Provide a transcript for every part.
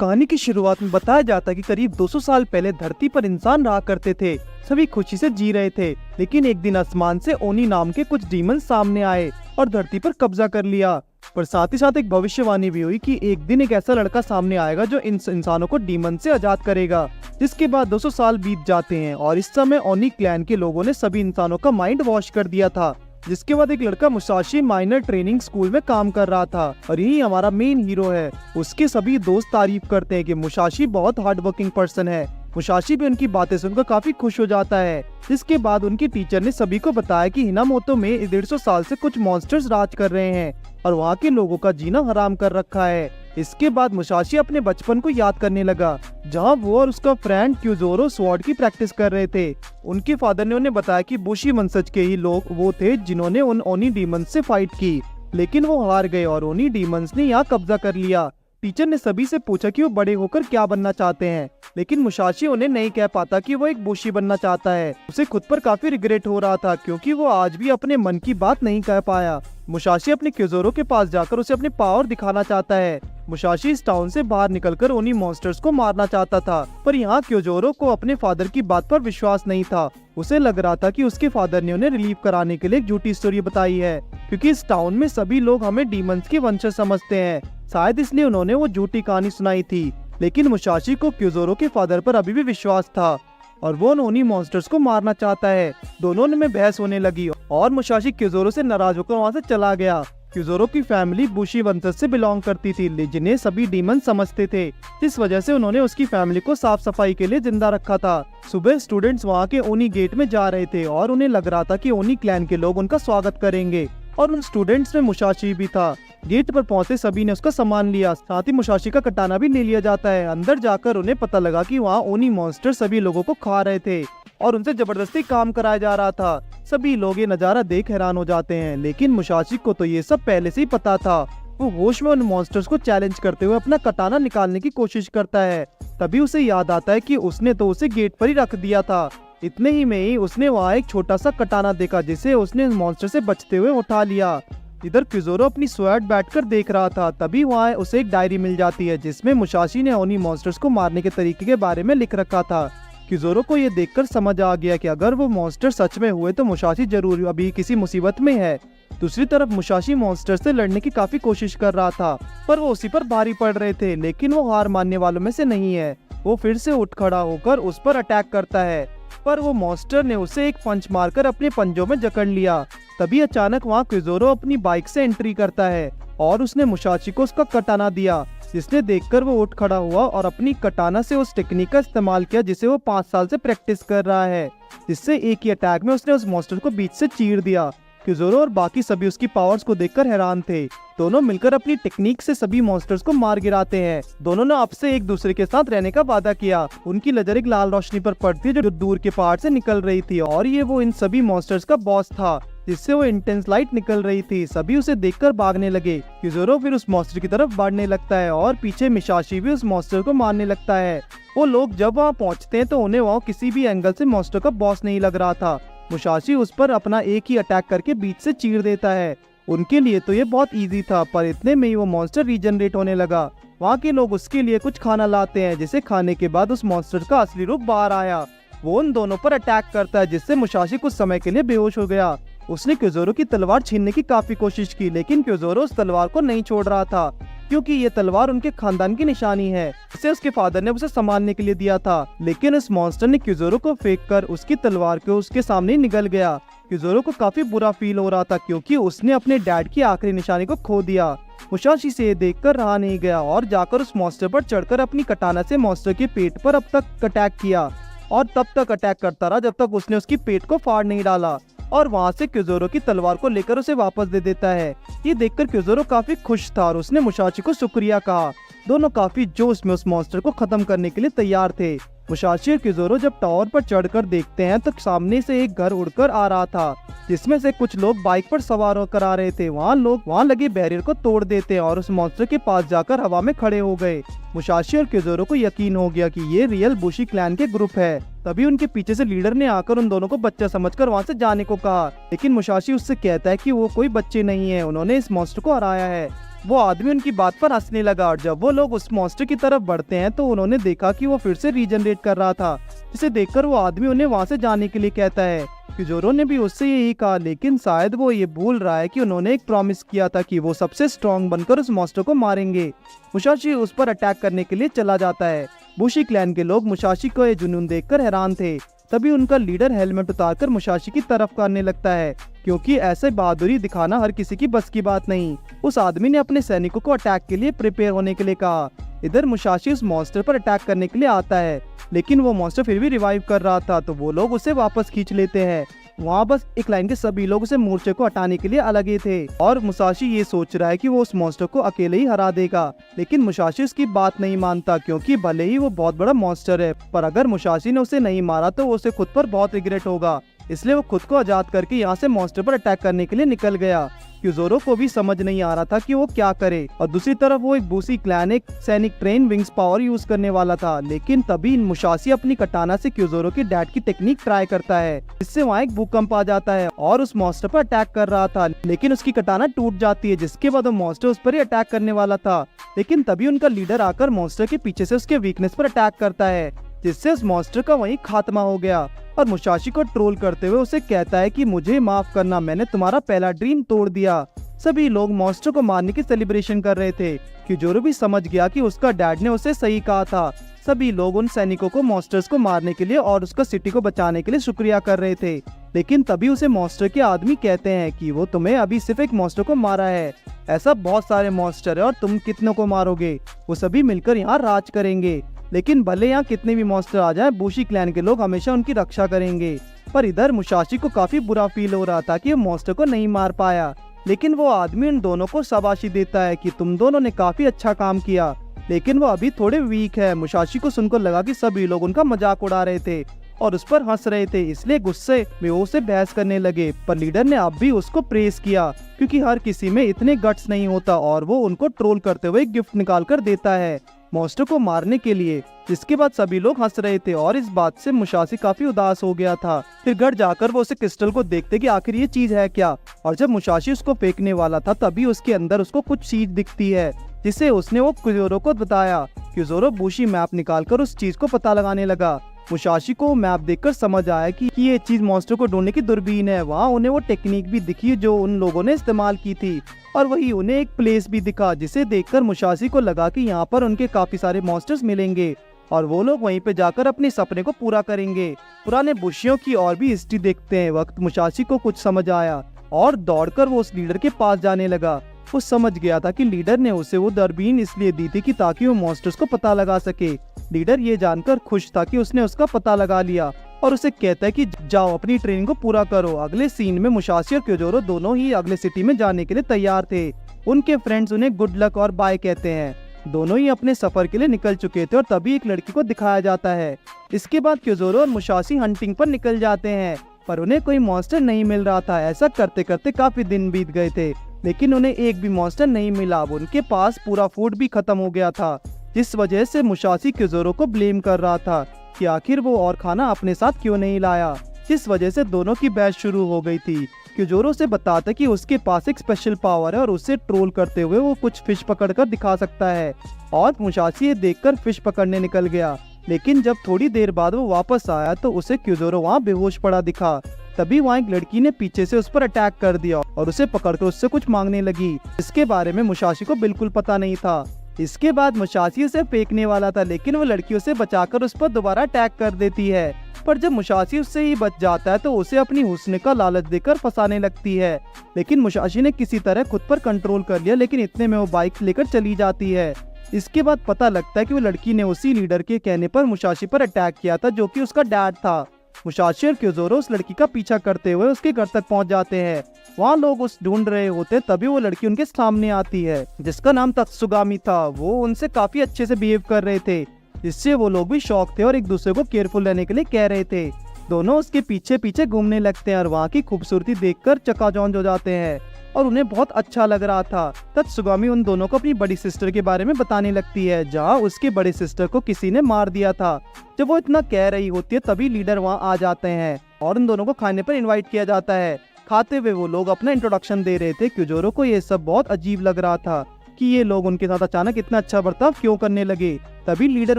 कहानी की शुरुआत में बताया जाता है कि करीब 200 साल पहले धरती पर इंसान रहा करते थे। सभी खुशी से जी रहे थे, लेकिन एक दिन आसमान से ओनी नाम के कुछ डीमन सामने आए और धरती पर कब्जा कर लिया। पर साथ ही साथ एक भविष्यवाणी भी हुई कि एक दिन एक ऐसा लड़का सामने आएगा जो इंसानों को डीमन से आजाद करेगा। जिसके बाद 200 साल बीत जाते हैं और इस समय ओनी क्लैन के लोगों ने सभी इंसानों का माइंड वॉश कर दिया था। जिसके बाद एक लड़का मुसाशी माइनर ट्रेनिंग स्कूल में काम कर रहा था और यही हमारा मेन हीरो है। उसके सभी दोस्त तारीफ करते हैं कि मुसाशी बहुत हार्ड वर्किंग पर्सन है। मुसाशी भी उनकी बातें सुनकर काफी खुश हो जाता है। जिसके बाद उनके टीचर ने सभी को बताया कि हिनामोतो में 150 साल से कुछ मॉन्स्टर्स राज कर रहे हैं और वहाँ के लोगों का जीना हराम कर रखा है। इसके बाद मुसाशी अपने बचपन को याद करने लगा, जहाँ वो और उसका फ्रेंड क्यूजोरो स्वॉर्ड की प्रैक्टिस कर रहे थे। उनके फादर ने उन्हें बताया कि बुशी वंशज के ही लोग वो थे जिन्होंने उन ओनी डीमंस से फाइट की, लेकिन वो हार गए और ओनी डीमंस ने यहाँ कब्जा कर लिया। टीचर ने सभी से पूछा कि वो बड़े होकर क्या बनना चाहते हैं, लेकिन मुसाशी उन्हें नहीं कह पाता कि वो एक बुशी बनना चाहता है। उसे खुद पर काफी रिग्रेट हो रहा था क्योंकि वो आज भी अपने मन की बात नहीं कह पाया। मुसाशी अपने क्यूजोरो के पास जाकर उसे अपने पावर दिखाना चाहता है। मुसाशी इस टाउन से बाहर निकलकर उन्हीं मॉन्स्टर्स को मारना चाहता था, पर यहाँ क्यूजोरो को अपने फादर की बात पर विश्वास नहीं था। उसे लग रहा था कि उसके फादर ने उन्हें रिलीव कराने के लिए एक झूठी स्टोरी बताई है, क्योंकि इस टाउन में सभी लोग हमें डीमंस के वंशज समझते हैं। शायद इसलिए उन्होंने वो झूठी कहानी सुनाई थी। लेकिन मुसाशी को क्यूजोरो के फादर पर अभी भी विश्वास था और वो ओनी मॉन्स्टर्स को मारना चाहता है। दोनों में बहस होने लगी और मुसाशी क्यूजोरो से नाराज होकर वहाँ से चला गया। क्यूजोरो की फैमिली बुशी वंशज से बिलोंग करती थी, जिन्हें सभी डीमन समझते थे। इस वजह से उन्होंने उसकी फैमिली को साफ सफाई के लिए जिंदा रखा था। सुबह स्टूडेंट्स वहाँ के ओनी गेट में जा रहे थे और उन्हें लग रहा था कि ओनी क्लैन के लोग उनका स्वागत करेंगे, और उन स्टूडेंट्स में मुसाशी भी था। गेट पर पहुंचे सभी ने उसका सामान लिया, साथ ही मुसाशी का कटाना भी ले लिया जाता है। अंदर जाकर उन्हें पता लगा कि वहाँ ओनी मॉन्स्टर सभी लोगों को खा रहे थे और उनसे जबरदस्ती काम कराया जा रहा था। सभी लोग ये नजारा देख हैरान हो जाते हैं, लेकिन मुसाशी को तो ये सब पहले से ही पता था। वो होश में उन मॉन्स्टर्स को चैलेंज करते हुए अपना कटाना निकालने की कोशिश करता है। तभी उसे याद आता है कि उसने तो उसे गेट पर ही रख दिया था। इतने ही में ही उसने वहाँ एक छोटा सा कटाना देखा, जिसे उसने मॉन्स्टर से बचते हुए उठा लिया। इधर क्यूजोरो अपनी स्वैट बैठकर देख रहा था। तभी वहाँ उसे एक डायरी मिल जाती है, जिसमें मुसाशी ने ओनी मॉन्स्टर्स को मारने के तरीके के बारे में लिख रखा था। क्यूजोरो को ये देखकर समझ आ गया कि अगर वो मॉन्स्टर सच में हुए तो मुसाशी जरूर अभी किसी मुसीबत में है। दूसरी तरफ मुसाशी मॉन्स्टर से लड़ने की काफी कोशिश कर रहा था, पर वो उसी पर भारी पड़ रहे थे। लेकिन वो हार मानने वालों में से नहीं है। वो फिर से उठ खड़ा होकर उस पर अटैक करता है, पर वो मॉन्स्टर ने उसे एक पंच मारकर अपने पंजों में जकड़ लिया। तभी अचानक वहाँ क्यूजोरो अपनी बाइक से एंट्री करता है और उसने मुसाशी को उसका कटाना दिया, जिसने देखकर वो उठ खड़ा हुआ और अपनी कटाना से उस टेक्निक का इस्तेमाल किया जिसे वो 5 साल से प्रैक्टिस कर रहा है, जिससे एक ही अटैक में उसने उस मॉन्स्टर को बीच से चीर दिया। क्यूजोरो और बाकी सभी उसकी पावर्स को देखकर हैरान थे। दोनों मिलकर अपनी टेक्निक से सभी मॉन्स्टर्स को मार गिराते हैं। दोनों ने आपसे एक दूसरे के साथ रहने का वादा किया। उनकी नजर एक लाल रोशनी पर पड़ती जो दूर के पहाड़ से निकल रही थी, और ये वो इन सभी मॉन्स्टर्स का बॉस था, जिससे वो इंटेंस लाइट निकल रही थी। सभी उसे देखकर भागने लगे। क्यूजोरो फिर उस मॉन्स्टर की तरफ बढ़ने लगता है और पीछे मुसाशी भी उस मॉन्स्टर को मारने लगता है। वो लोग जब वहाँ पहुँचते हैं तो उन्हें वहाँ किसी भी एंगल से मॉन्स्टर का बॉस नहीं लग रहा था। मुसाशी उस पर अपना एक ही अटैक करके बीच से चीर देता है। उनके लिए तो ये बहुत इजी था, पर इतने में ही वो मॉन्स्टर रीजनरेट होने लगा। वहाँ के लोग उसके लिए कुछ खाना लाते हैं, जिसे खाने के बाद उस मॉन्स्टर का असली रूप बाहर आया। वो उन दोनों पर अटैक करता है, जिससे मुसाशी कुछ समय के लिए बेहोश हो गया। उसने क्यूजोरो की तलवार छीनने की काफी कोशिश की, लेकिन क्यूजोरो उस तलवार को नहीं छोड़ रहा था, क्योंकि ये तलवार उनके खानदान की निशानी है, इसे उसके फादर ने उसे संभालने के लिए दिया था। लेकिन इस मॉन्स्टर ने क्यूजोरो को फेंक कर उसकी तलवार को उसके सामने निगल गया। क्यूजोरो को काफी बुरा फील हो रहा था, क्योंकि उसने अपने डैड की आखिरी निशानी को खो दिया। मुसाशी से ये देखकर रहा नहीं गया और जाकर उस मॉन्स्टर पर चढ़कर अपनी कटाना से मॉन्स्टर के पेट पर अब तक अटैक किया, और तब तक अटैक करता रहा जब तक उसने उसकी पेट को फाड़ नहीं डाला। और वहाँ से क्यूजोरो की तलवार को लेकर उसे वापस दे देता है। ये देखकर क्यूजोरो काफी खुश था और उसने मुसाशी को शुक्रिया कहा। दोनों काफी जोश में उस मॉन्स्टर को खत्म करने के लिए तैयार थे। मुसाशी और क्यूजोरो जब टावर पर चढ़कर देखते हैं तो सामने से एक घर उड़कर आ रहा था, जिसमें से कुछ लोग बाइक पर सवार होकर आ रहे थे। वहाँ लगे बैरियर को तोड़ देते हैं और उस मॉन्स्टर के पास जाकर हवा में खड़े हो गए। मुसाशी और क्यूजोरो को यकीन हो गया कि ये रियल बुशी क्लैन के ग्रुप है। तभी उनके पीछे से लीडर ने आकर उन दोनों को बच्चा समझकर वहाँ से जाने को कहा, लेकिन मुसाशी उससे कहता है कि वो कोई बच्चे नहीं है, उन्होंने इस मॉन्स्टर को हराया है। वो आदमी उनकी बात पर हंसने लगा और जब वो लोग उस मॉन्स्टर की तरफ बढ़ते हैं तो उन्होंने देखा कि वो फिर से रीजनरेट कर रहा था, जिसे देखकर वो आदमी उन्हें वहाँ से जाने के लिए कहता है। क्यूजोरो ने भी उससे यही कहा, लेकिन शायद वो ये भूल रहा है कि उन्होंने एक प्रॉमिस किया था कि वो सबसे स्ट्रॉन्ग बनकर उस मॉन्स्टर को मारेंगे। मुसाशी उस पर अटैक करने के लिए चला जाता है। बुशी क्लैन के लोग मुसाशी को ये जुनून देखकर हैरान थे। तभी उनका लीडर हेलमेट उतारकर मुसाशी की तरफ करने लगता है, क्योंकि ऐसे बहादुरी दिखाना हर किसी की बस की बात नहीं। उस आदमी ने अपने सैनिकों को अटैक के लिए प्रिपेयर होने के लिए कहा। इधर मुसाशी उस मॉन्स्टर पर अटैक करने के लिए आता है, लेकिन वो मॉन्स्टर फिर भी रिवाइव कर रहा था, तो वो लोग उसे वापस खींच लेते हैं। वहाँ बस एक लाइन के सभी लोग उसे मोर्चे को हटाने के लिए अलग ही थे और मुसाशी ये सोच रहा है कि वो उस मॉन्स्टर को अकेले ही हरा देगा, लेकिन मुसाशी उसकी बात नहीं मानता, क्योंकि भले ही वो बहुत बड़ा मॉन्स्टर है, पर अगर मुसाशी ने उसे नहीं मारा तो उसे खुद पर बहुत रिग्रेट होगा। इसलिए वो खुद को आजाद करके यहाँ से मॉन्स्टर पर अटैक करने के लिए निकल गया। क्यूजोरो को भी समझ नहीं आ रहा था कि वो क्या करे, और दूसरी तरफ वो एक बूसी क्लैन एक सैनिक ट्रेन विंग्स पावर यूज करने वाला था, लेकिन तभी मुसाशी अपनी कटाना से क्यूजोरो की डैड की टेक्निक ट्राई करता है, जिससे वहाँ एक भूकंप आ जाता है और उस मॉन्स्टर पर अटैक कर रहा था, लेकिन उसकी कटाना टूट जाती है, जिसके बाद वो मॉन्स्टर उस पर ही अटैक करने वाला था। लेकिन तभी उनका लीडर आकर मॉन्स्टर के पीछे से उसके वीकनेस पर अटैक करता है, जिससे उस मॉन्स्टर का वहीं खात्मा हो गया और मुसाशी को ट्रोल करते हुए उसे कहता है कि मुझे माफ करना, मैंने तुम्हारा पहला ड्रीम तोड़ दिया। सभी लोग मॉन्स्टर को मारने की सेलिब्रेशन कर रहे थे। क्यूजोरो भी समझ गया कि उसका डैड ने उसे सही कहा था। सभी लोग उन सैनिकों को मॉन्स्टर्स को मारने के लिए और उसका सिटी को बचाने के लिए शुक्रिया कर रहे थे, लेकिन तभी उसे मॉन्स्टर के आदमी कहते हैं कि वो तुम्हें अभी सिर्फ एक मॉन्स्टर को मारा है, ऐसा बहुत सारे मॉन्स्टर है और तुम कितनों को मारोगे, वो सभी मिलकर यहाँ राज करेंगे, लेकिन भले यहाँ कितने भी मॉन्स्टर आ जाए, बुशी क्लैन के लोग हमेशा उनकी रक्षा करेंगे। पर इधर मुसाशी को काफी बुरा फील हो रहा था कि वो मॉन्स्टर को नहीं मार पाया, लेकिन वो आदमी उन दोनों को शाबाशी देता है कि तुम दोनों ने काफी अच्छा काम किया, लेकिन वो अभी थोड़े वीक है। मुसाशी को सुनकर लगा कि सभी लोग उनका मजाक उड़ा रहे थे और उस पर हंस रहे थे, इसलिए गुस्से में वो उसे बहस करने लगे, पर लीडर ने अब भी उसको प्रेस किया, क्योंकि हर किसी में इतने गट्स नहीं होता, और वो उनको ट्रोल करते हुए गिफ्ट निकाल कर देता है मॉन्स्टर को मारने के लिए, जिसके बाद सभी लोग हंस रहे थे और इस बात से मुसाशी काफी उदास हो गया था। फिर घर जाकर वो उसे क्रिस्टल को देखते कि आखिर ये चीज है क्या, और जब मुसाशी उसको फेंकने वाला था तभी उसके अंदर उसको कुछ चीज दिखती है, जिसे उसने वो क्यूजोरो को बताया। क्यूजोरो बुशी मैप निकालकर उस चीज को पता लगाने लगा। मुसाशी को मैप देखकर समझ आया कि ये चीज मॉन्स्टर को ढूंढने की दूरबीन है। वहाँ उन्हें वो टेक्निक भी दिखी जो उन लोगों ने इस्तेमाल की थी, और वही उन्हें एक प्लेस भी दिखा, जिसे देखकर मुसाशी को लगा कि यहाँ पर उनके काफी सारे मॉन्स्टर्स मिलेंगे और वो लोग वहीं पे जाकर अपने सपने को पूरा करेंगे। पुराने बुशियों की और भी हिस्ट्री देखते हैं वक्त मुसाशी को कुछ समझ आया और दौड़कर वो उस लीडर के पास जाने लगा। वो समझ गया था कि लीडर ने उसे वो दूरबीन इसलिए दी थी कि ताकि वो मॉन्स्टर्स को पता लगा सके। लीडर ये जानकर खुश था कि उसने उसका पता लगा लिया और उसे कहता है कि जाओ अपनी ट्रेनिंग को पूरा करो। अगले सीन में मुसाशी और क्यूजोरो दोनों ही अगले सिटी में जाने के लिए तैयार थे। उनके फ्रेंड्स उन्हें गुड लक और बाय कहते हैं। दोनों ही अपने सफर के लिए निकल चुके थे और तभी एक लड़की को दिखाया जाता है। इसके बाद क्यूजोरो और मुसाशी हंटिंग पर निकल जाते हैं, पर उन्हें कोई मॉन्स्टर नहीं मिल रहा था। ऐसा करते करते काफी दिन बीत गए थे, लेकिन उन्हें एक भी मॉन्स्टर नहीं मिला। उनके पास पूरा फूड भी खत्म हो गया था, जिस वजह से मुसाशी क्यूजोरो को ब्लेम कर रहा था कि आखिर वो और खाना अपने साथ क्यों नहीं लाया, जिस वजह से दोनों की बहस शुरू हो गई थी। क्यूजोरो से बताता कि उसके पास एक स्पेशल पावर है और उसे ट्रोल करते हुए वो कुछ फिश पकड़कर दिखा सकता है, और मुसाशी ये देखकर फिश पकड़ने निकल गया। लेकिन जब थोड़ी देर बाद वो वापस आया तो उसे क्यूजोरो वहाँ बेहोश पड़ा दिखा। तभी वहाँ एक लड़की ने पीछे से उस पर अटैक कर दिया और उसे पकड़कर उससे कुछ मांगने लगी। इसके बारे में मुसाशी को बिल्कुल पता नहीं था। इसके बाद मुसाशी उसे फेंकने वाला था, लेकिन वो लड़की उसे बचाकर उस पर दोबारा अटैक कर देती है। पर जब मुसाशी उससे ही बच जाता है तो उसे अपनी हुस्न का लालच देकर फंसाने लगती है, लेकिन मुसाशी ने किसी तरह खुद पर कंट्रोल कर लिया। लेकिन इतने में वो बाइक लेकर चली जाती है। इसके बाद पता लगता है कि वो लड़की ने उसी लीडर के कहने पर मुसाशी पर अटैक किया था, जो कि उसका डैड था। मुसाशी और क्यूजोरो उस लड़की का पीछा करते हुए उसके घर तक पहुंच जाते हैं। वहाँ लोग उस ढूंढ रहे होते, तभी वो लड़की उनके सामने आती है, जिसका नाम तत्सुगामी था। वो उनसे काफी अच्छे से बिहेव कर रहे थे, जिससे वो लोग भी शौक थे और एक दूसरे को केयरफुल रहने के लिए कह रहे थे। दोनों उसके पीछे पीछे घूमने लगते हैं और वहाँ की खूबसूरती देखकर चकाचौंध हो जाते हैं और उन्हें बहुत अच्छा लग रहा था। तत्सुगामी उन दोनों को अपनी बड़ी सिस्टर के बारे में बताने लगती है, जहाँ उसके बड़े सिस्टर को किसी ने मार दिया था। जब वो इतना कह रही होती है तभी लीडर वहाँ आ जाते हैं और उन दोनों को खाने पर इनवाइट किया जाता है। खाते हुए वो लोग अपना इंट्रोडक्शन दे रहे थे। क्यूजोरो को ये सब बहुत अजीब लग रहा था कि ये लोग उनके साथ अचानक इतना अच्छा बर्ताव क्यों करने लगे। तभी लीडर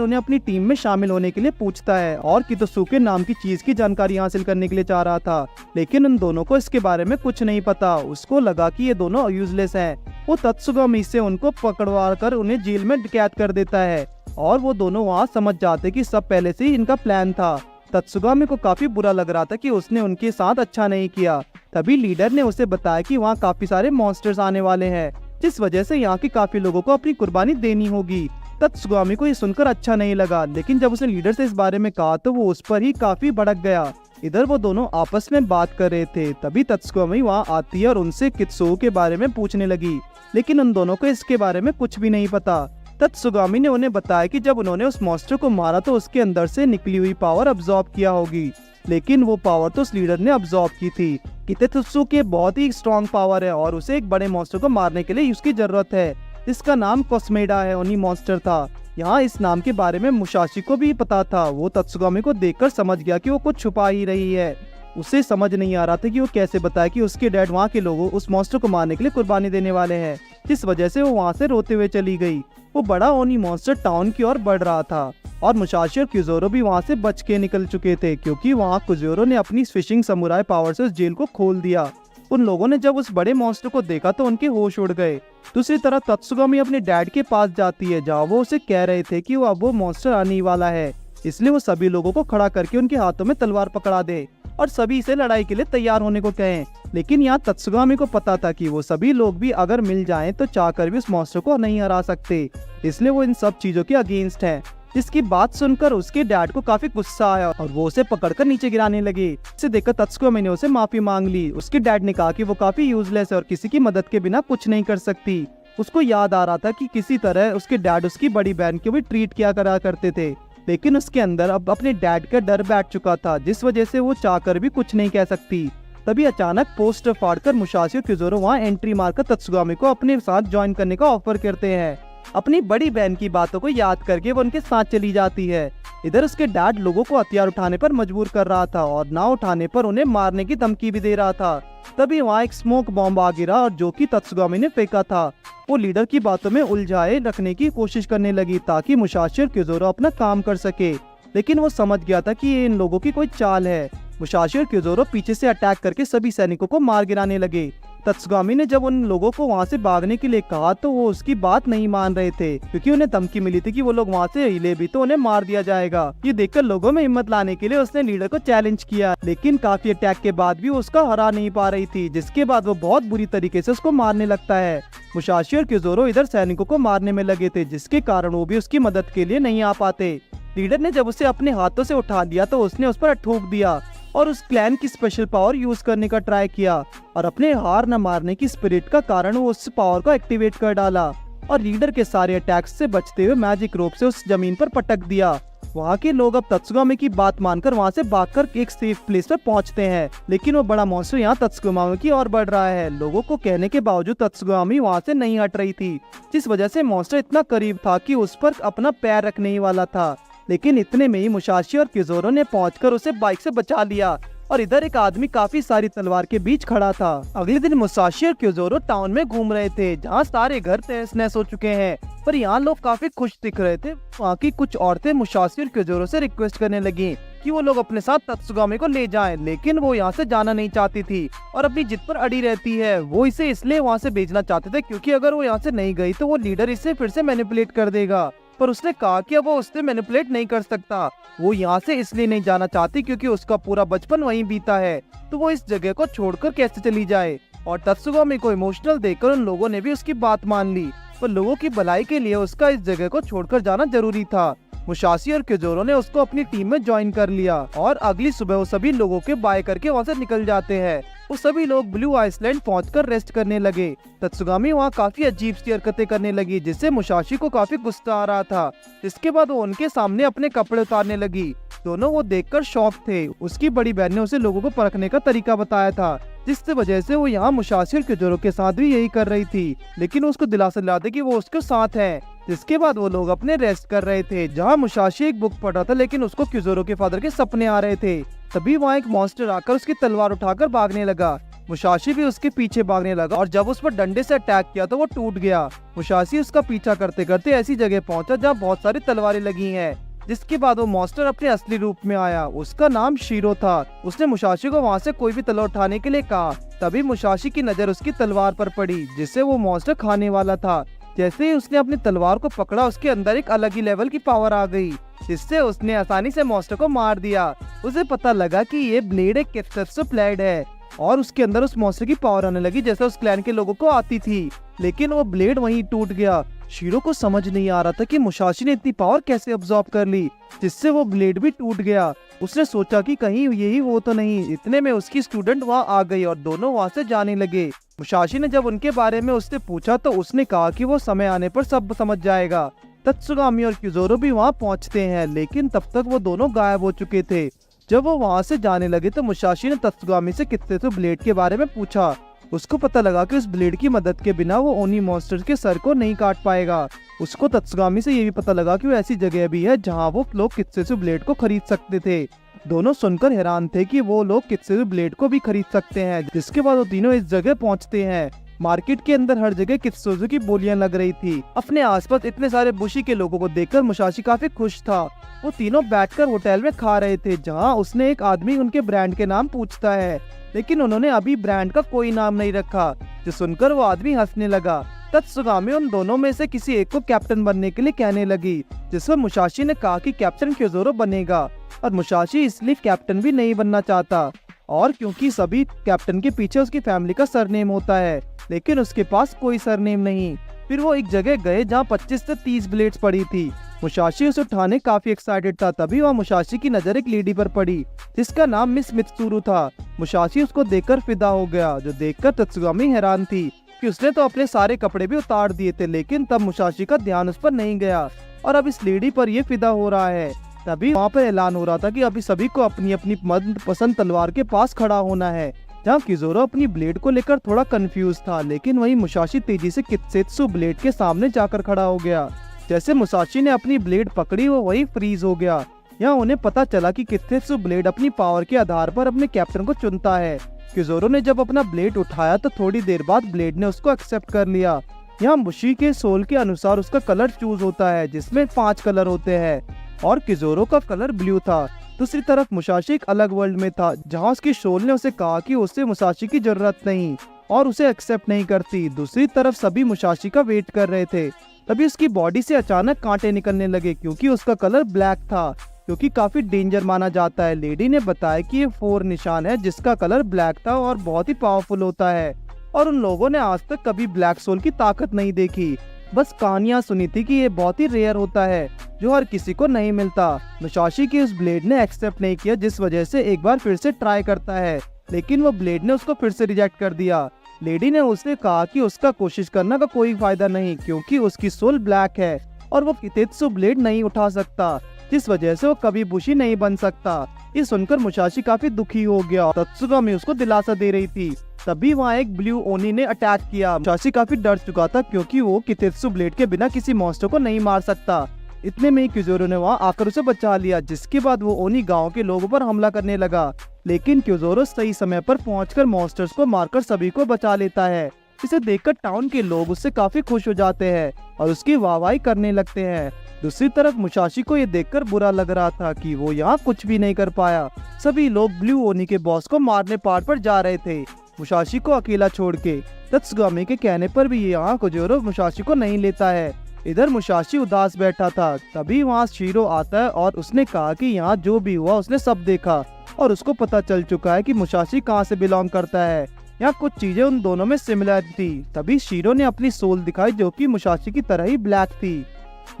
उन्हें अपनी टीम में शामिल होने के लिए पूछता है और कितोसुके नाम की चीज की जानकारी हासिल करने के लिए चाह रहा था, लेकिन उन दोनों को इसके बारे में कुछ नहीं पता। उसको लगा कि ये दोनों यूजलेस हैं। वो तत्सुगामी से उनको पकड़वा कर उन्हें जेल में कैद कर देता है और वो दोनों वहाँ समझ जाते कि सब पहले से ही इनका प्लान था। तत्सुगामी को काफी बुरा लग रहा था कि उसने उनके साथ अच्छा नहीं किया। तभी लीडर ने उसे बताया कि वहाँ काफी सारे मॉन्स्टर्स आने वाले हैं, जिस वजह से यहाँ के काफी लोगों को अपनी कुर्बानी देनी होगी। तत्सुगामी को ये सुनकर अच्छा नहीं लगा, लेकिन जब उसने लीडर से इस बारे में कहा तो वो उस पर ही काफी भड़क गया। इधर वो दोनों आपस में बात कर रहे थे, तभी तत्सुगामी वहाँ आती है और उनसे कित्सुओ के बारे में पूछने लगी, लेकिन उन दोनों को इसके बारे में कुछ भी नहीं पता। तत्सुगामी ने उन्हें बताया कि जब उन्होंने उस मॉन्स्टर को मारा तो उसके अंदर से निकली हुई पावर अब्सॉर्ब किया होगी, लेकिन वो पावर तो उस लीडर ने अब्सॉर्ब की थी। कित्सुओ बहुत ही स्ट्रॉन्ग पावर है और उसे एक बड़े मॉन्स्टर को मारने के लिए उसकी जरूरत है, जिसका नाम कोस्मेडा है, उन्हीं मॉन्स्टर था। यहाँ इस नाम के बारे में मुसाशी को भी पता था। वो तत्सुगामी को देखकर समझ गया कि वो कुछ छुपा ही रही है। उसे समझ नहीं आ रहा था कि वो कैसे बताए कि उसके डैड वहाँ के लोगों उस मॉन्स्टर को मारने के लिए कुर्बानी देने वाले हैं, जिस वजह से वो वहाँ से रोते हुए चली गई। वो बड़ा ओनी मॉन्स्टर टाउन की ओर बढ़ रहा था और मुसाशी और क्यूजोरो भी वहाँ से बच के निकल चुके थे, क्योंकि वहाँ क्यूजोरो ने अपनी फिशिंग समुराई पावर से उस जेल को खोल दिया। उन लोगों ने जब उस बड़े मॉन्स्टर को देखा तो उनके होश उड़ गए। दूसरी तरफ तत्सुगामी अपने डैड के पास जाती है, जहाँ वो उसे कह रहे थे कि वो मॉन्स्टर आने वाला है, इसलिए वो सभी लोगों को खड़ा करके उनके हाथों में तलवार पकड़ा दे और सभी से लड़ाई के लिए तैयार होने को कहें। लेकिन यहाँ तत्सुगामी को पता था कि वो सभी लोग भी अगर मिल जाएं तो चाहकर भी उस मॉन्स्टर को नहीं हरा सकते, इसलिए वो इन सब चीजों के अगेंस्ट है। जिसकी बात सुनकर उसके डैड को काफी गुस्सा आया और वो उसे पकड़कर नीचे गिराने लगे। इसे देखकर तत्सुगामी ने उसे माफी मांग ली। उसके डैड ने कहा कि वो काफी यूजलेस है और किसी की मदद के बिना कुछ नहीं कर सकती। उसको याद आ रहा था कि किसी तरह उसके डैड उसकी बड़ी बहन को भी ट्रीट किया करा करते थे, लेकिन उसके अंदर अब अपने डैड का डर बैठ चुका था, जिस वजह से वो चाहकर भी कुछ नहीं कह सकती। तभी अचानक पोस्टर फाड़कर मुसाशी और क्यूजोरो वहाँ एंट्री मारकर तत्सुगामी को अपने साथ ज्वाइन करने का ऑफर करते हैं। अपनी बड़ी बहन की बातों को याद करके वो उनके साथ चली जाती है। इधर उसके डैड लोगों को हथियार उठाने पर मजबूर कर रहा था और ना उठाने पर उन्हें मारने की धमकी भी दे रहा था। तभी वहाँ एक स्मोक बॉम्ब आ गिरा और जो कि तत्सुगामी ने फेंका था। वो लीडर की बातों में उलझाए रखने की कोशिश करने लगी ताकि मुसाशी और क्यूजोरो अपना काम कर सके, लेकिन वो समझ गया था कि ये इन लोगों की कोई चाल है। मुसाशी और क्यूजोरो पीछे से अटैक करके सभी सैनिकों को मार गिराने लगे। तत्सुगामी ने जब उन लोगों को वहाँ से भागने के लिए कहा तो वो उसकी बात नहीं मान रहे थे, क्योंकि उन्हें धमकी मिली थी कि वो लोग वहाँ से हिले भी तो उन्हें मार दिया जाएगा। ये देखकर लोगों में हिम्मत लाने के लिए उसने लीडर को चैलेंज किया, लेकिन काफी अटैक के बाद भी उसका हरा नहीं पा रही थी, जिसके बाद वो बहुत बुरी तरीके से उसको मारने लगता है। मुसाशी और क्यूजोरो इधर सैनिकों को मारने में लगे थे, जिसके कारण वो भी उसकी मदद के लिए नहीं आ पाते। लीडर ने जब उसे अपने हाथों से उठा लिया तो उसने उस पर ठोक दिया और उस क्लैन की स्पेशल पावर यूज करने का ट्राई किया और अपने हार न मारने की स्पिरिट का कारण वो उस पावर को एक्टिवेट कर डाला और लीडर के सारे अटैक्स से बचते हुए मैजिक रोप से उस जमीन पर पटक दिया। वहाँ के लोग अब तत्सुगामी की बात मानकर वहाँ से भागकर एक सेफ प्लेस पर पहुँचते हैं, लेकिन वो बड़ा मॉन्स्टर यहाँ तत्सुगामी की ओर बढ़ रहा है। लोगों को कहने के बावजूद तत्सुगामी वहाँ से नहीं हट रही थी, जिस वजह से मॉन्स्टर इतना करीब था कि उस पर अपना पैर रखने ही वाला था। लेकिन इतने में ही मुसाशी और क्यूजोरो ने पहुंचकर उसे बाइक से बचा लिया और इधर एक आदमी काफी सारी तलवार के बीच खड़ा था। अगले दिन मुसाशी और क्यूजोरो टाउन में घूम रहे थे, जहां सारे घर तहस नहस हो चुके हैं, पर यहाँ लोग काफी खुश दिख रहे थे। वहाँ की कुछ औरतें मुसाशी और क्यूजोरो से रिक्वेस्ट करने लगी कि वो लोग अपने साथ तत्सुगामी को ले जाएं, लेकिन वो यहाँ से जाना नहीं चाहती थी और अपनी जिद पर अड़ी रहती है। वो इसे इसलिए वहाँ से भेजना चाहते थे क्योंकि अगर वो यहाँ से नहीं गई तो वो लीडर इसे फिर से मैनिपुलेट कर देगा, पर उसने कहा कि अब वो उससे मैनिपुलेट नहीं कर सकता। वो यहाँ से इसलिए नहीं जाना चाहती क्योंकि उसका पूरा बचपन वहीं बीता है, तो वो इस जगह को छोड़कर कैसे चली जाए। और तत्सुगामी को इमोशनल देखकर उन लोगों ने भी उसकी बात मान ली, पर लोगों की भलाई के लिए उसका इस जगह को छोड़कर जाना जरूरी था। मुसाशी और क्यूजोरो ने उसको अपनी टीम में ज्वाइन कर लिया और अगली सुबह वो सभी लोगों के बाय करके वहाँ से निकल जाते हैं। वो सभी लोग ब्लू आइसलैंड पहुंचकर रेस्ट करने लगे। तत्सुगामी वहाँ काफी अजीब सी हरकतें करने लगी, जिससे मुसाशी को काफी गुस्सा आ रहा था। इसके बाद वो उनके सामने अपने कपड़े उतारने लगी। दोनों वो देखकर शॉक थे। उसकी बड़ी बहन ने उसे लोगों को परखने का तरीका बताया था, जिससे वजह से वो यहाँ मुसाशी और क्यूजोरो के साथ भी यही कर रही थी, लेकिन उसको दिलासा दिला दे कि वो उसके साथ है। जिसके बाद वो लोग अपने रेस्ट कर रहे थे, जहाँ मुसाशी एक बुक पढ़ रहा था, लेकिन उसको क्यूजोरो के फादर के सपने आ रहे थे। तभी वहाँ एक मॉन्स्टर आकर उसकी तलवार उठाकर भागने लगा। मुसाशी भी उसके पीछे भागने लगा और जब उस पर डंडे से अटैक किया तो वो टूट गया। मुसाशी उसका पीछा करते करते ऐसी जगह पहुंचा जहाँ बहुत सारी तलवारें लगी हैं। जिसके बाद वो मॉन्स्टर अपने असली रूप में आया। उसका नाम शीरो था। उसने मुसाशी को वहाँ से कोई भी तलवार उठाने के लिए कहा। तभी मुसाशी की नजर उसकी तलवार पर पड़ी जिससे वो मॉन्स्टर खाने वाला था। जैसे ही उसने अपनी तलवार को पकड़ा उसके अंदर एक अलग ही लेवल की पावर आ गई जिससे उसने आसानी से मॉन्स्टर को मार दिया। उसे पता लगा कि ये ब्लेड एक कित्सुत्सु ब्लेड है और उसके अंदर उस मॉन्स्टर की पावर आने लगी जैसे उस क्लैन के लोगों को आती थी। लेकिन वो ब्लेड वहीं टूट गया। शीरो को समझ नहीं आ रहा था कि मुसाशी ने इतनी पावर कैसे अब्सॉर्ब कर ली जिससे वो ब्लेड भी टूट गया। उसने सोचा कि कहीं यही वो तो नहीं। इतने में उसकी स्टूडेंट वहाँ आ गई और दोनों वहाँ से जाने लगे। मुसाशी ने जब उनके बारे में उससे पूछा तो उसने कहा कि वो समय आने पर सब समझ जाएगा। तत्सुगामी और क्यूजोरो भी वहाँ पहुँचते हैं लेकिन तब तक वो दोनों गायब हो चुके थे। जब वो वहाँ से जाने लगे तो मुसाशी ने तत्सुगामी से कित्सुत्सु ब्लेड के बारे में पूछा। उसको पता लगा कि उस ब्लेड की मदद के बिना वो ओनी मॉन्स्टर के सर को नहीं काट पाएगा। उसको तत्सुगामी से ये भी पता लगा कि वो ऐसी जगह भी है जहाँ वो लोग कित्सुत्सु ब्लेड को खरीद सकते थे। दोनों सुनकर हैरान थे कि वो लोग कित्सुत्सु ब्लेड को भी खरीद सकते हैं। जिसके बाद वो तीनों इस जगह पहुँचते हैं। मार्केट के अंदर हर जगह कित्सुत्सु की बोलियां लग रही थी। अपने आसपास इतने सारे बुशी के लोगों को देखकर मुसाशी काफी खुश था। वो तीनों बैठकर होटल में खा रहे थे जहां उसने एक आदमी उनके ब्रांड के नाम पूछता है लेकिन उन्होंने अभी ब्रांड का कोई नाम नहीं रखा। जो सुनकर वो आदमी हंसने लगा। तत्सुगामी उन दोनों में से किसी एक को कैप्टन बनने के लिए कहने लगी जिस पर मुसाशी ने कहा कि कैप्टन क्यूजोरो बनेगा और मुसाशी इसलिए कैप्टन भी नहीं बनना चाहता और क्योंकि सभी कैप्टन के पीछे उसकी फैमिली का सरनेम होता है लेकिन उसके पास कोई सरनेम नहीं। फिर वो एक जगह गए जहाँ 25 से 30 ब्लेड्स पड़ी थी। मुसाशी उसे उठाने काफी एक्साइटेड था। तभी वहाँ मुसाशी की नजर एक लेडी पर पड़ी जिसका नाम मिस मित्सुरु था। मुसाशी उसको देखकर फिदा हो गया। जो देखकर तत्सुगामी हैरान थी कि उसने तो अपने सारे कपड़े भी उतार दिए थे लेकिन तब मुसाशी का ध्यान उस पर नहीं गया और अब इस लेडी पर ये फिदा हो रहा है। तभी वहाँ पर ऐलान हो रहा था कि अभी सभी को अपनी अपनी मनपसंद तलवार के पास खड़ा होना है। जहाँ किजोरो अपनी ब्लेड को लेकर थोड़ा कंफ्यूज था लेकिन वहीं मुसाशी तेजी से कित्सुत्सु ब्लेड के सामने जाकर खड़ा हो गया। जैसे मुसाशी ने अपनी ब्लेड पकड़ी वो वही फ्रीज हो गया। यहाँ उन्हें पता चला कि कित्सुत्सु ब्लेड अपनी पावर के आधार पर अपने कैप्टन को चुनता है। किजोरो ने जब अपना ब्लेड उठाया तो थोड़ी देर बाद ब्लेड ने उसको एक्सेप्ट कर लिया। यहाँ बुशी के सोल के अनुसार उसका कलर चूज होता है जिसमें 5 कलर होते हैं और किजोरो का कलर ब्लू था। दूसरी तरफ मुसाशी एक अलग वर्ल्ड में था जहाँ उसकी सोल ने उसे कहा कि उसे मुसाशी की जरूरत नहीं और उसे एक्सेप्ट नहीं करती। दूसरी तरफ सभी मुसाशी का वेट कर रहे थे। तभी उसकी बॉडी से अचानक कांटे निकलने लगे क्योंकि उसका कलर ब्लैक था क्योंकि काफी डेंजर माना जाता है। लेडी ने बताया कि ये 4 निशान है जिसका कलर ब्लैक था और बहुत ही पावरफुल होता है और उन लोगों ने आज तक कभी ब्लैक सोल की ताकत नहीं देखी। बस कहानियां सुनी थी कि ये बहुत ही रेयर होता है जो हर किसी को नहीं मिलता। मुसाशी की उस ब्लेड ने एक्सेप्ट नहीं किया जिस वजह से एक बार फिर से ट्राई करता है लेकिन वो ब्लेड ने उसको फिर से रिजेक्ट कर दिया। लेडी ने उससे कहा कि उसका कोशिश करने का कोई फायदा नहीं क्योंकि उसकी सोल ब्लैक है और वो कित्सुत्सु ब्लेड नहीं उठा सकता जिस वजह से वो कभी बुशी नहीं बन सकता। ये सुनकर मुसाशी काफी दुखी हो गया। तत्सुगामी उसको दिलासा दे रही थी। तभी वहाँ एक ब्लू ओनी ने अटैक किया। मुसाशी काफी डर चुका था क्योंकि वो कित्सुत्सु ब्लेड के बिना किसी मॉन्स्टर को नहीं मार सकता। इतने में क्यूजोरो ने वहाँ आकर उसे बचा लिया जिसके बाद वो ओनी गांव के लोगों पर हमला करने लगा लेकिन क्यूजोरो सही समय पर पहुंचकर मॉन्स्टर्स को मारकर सभी को बचा लेता है। इसे देखकर टाउन के लोग उससे काफी खुश हो जाते हैं और उसकी वाहवाही करने लगते हैं। दूसरी तरफ मुसाशी को ये देखकर बुरा लग रहा था कि वो यहाँ कुछ भी नहीं कर पाया। सभी लोग ब्लू ओनी के बॉस को मारने पहाड़ पर जा रहे थे मुसाशी को अकेला छोड़ के। तत्सुगामी के कहने पर भी यहाँ क्यूजोरो मुसाशी को नहीं लेता है। इधर मुसाशी उदास बैठा था। तभी वहाँ शीरो आता है और उसने कहा कि यहाँ जो भी हुआ उसने सब देखा और उसको पता चल चुका है कि मुसाशी कहाँ से बिलोंग करता है। यहाँ कुछ चीजें उन दोनों में सिमिलर थी। तभी शीरो ने अपनी सोल दिखाई जो कि मुसाशी की तरह ही ब्लैक थी।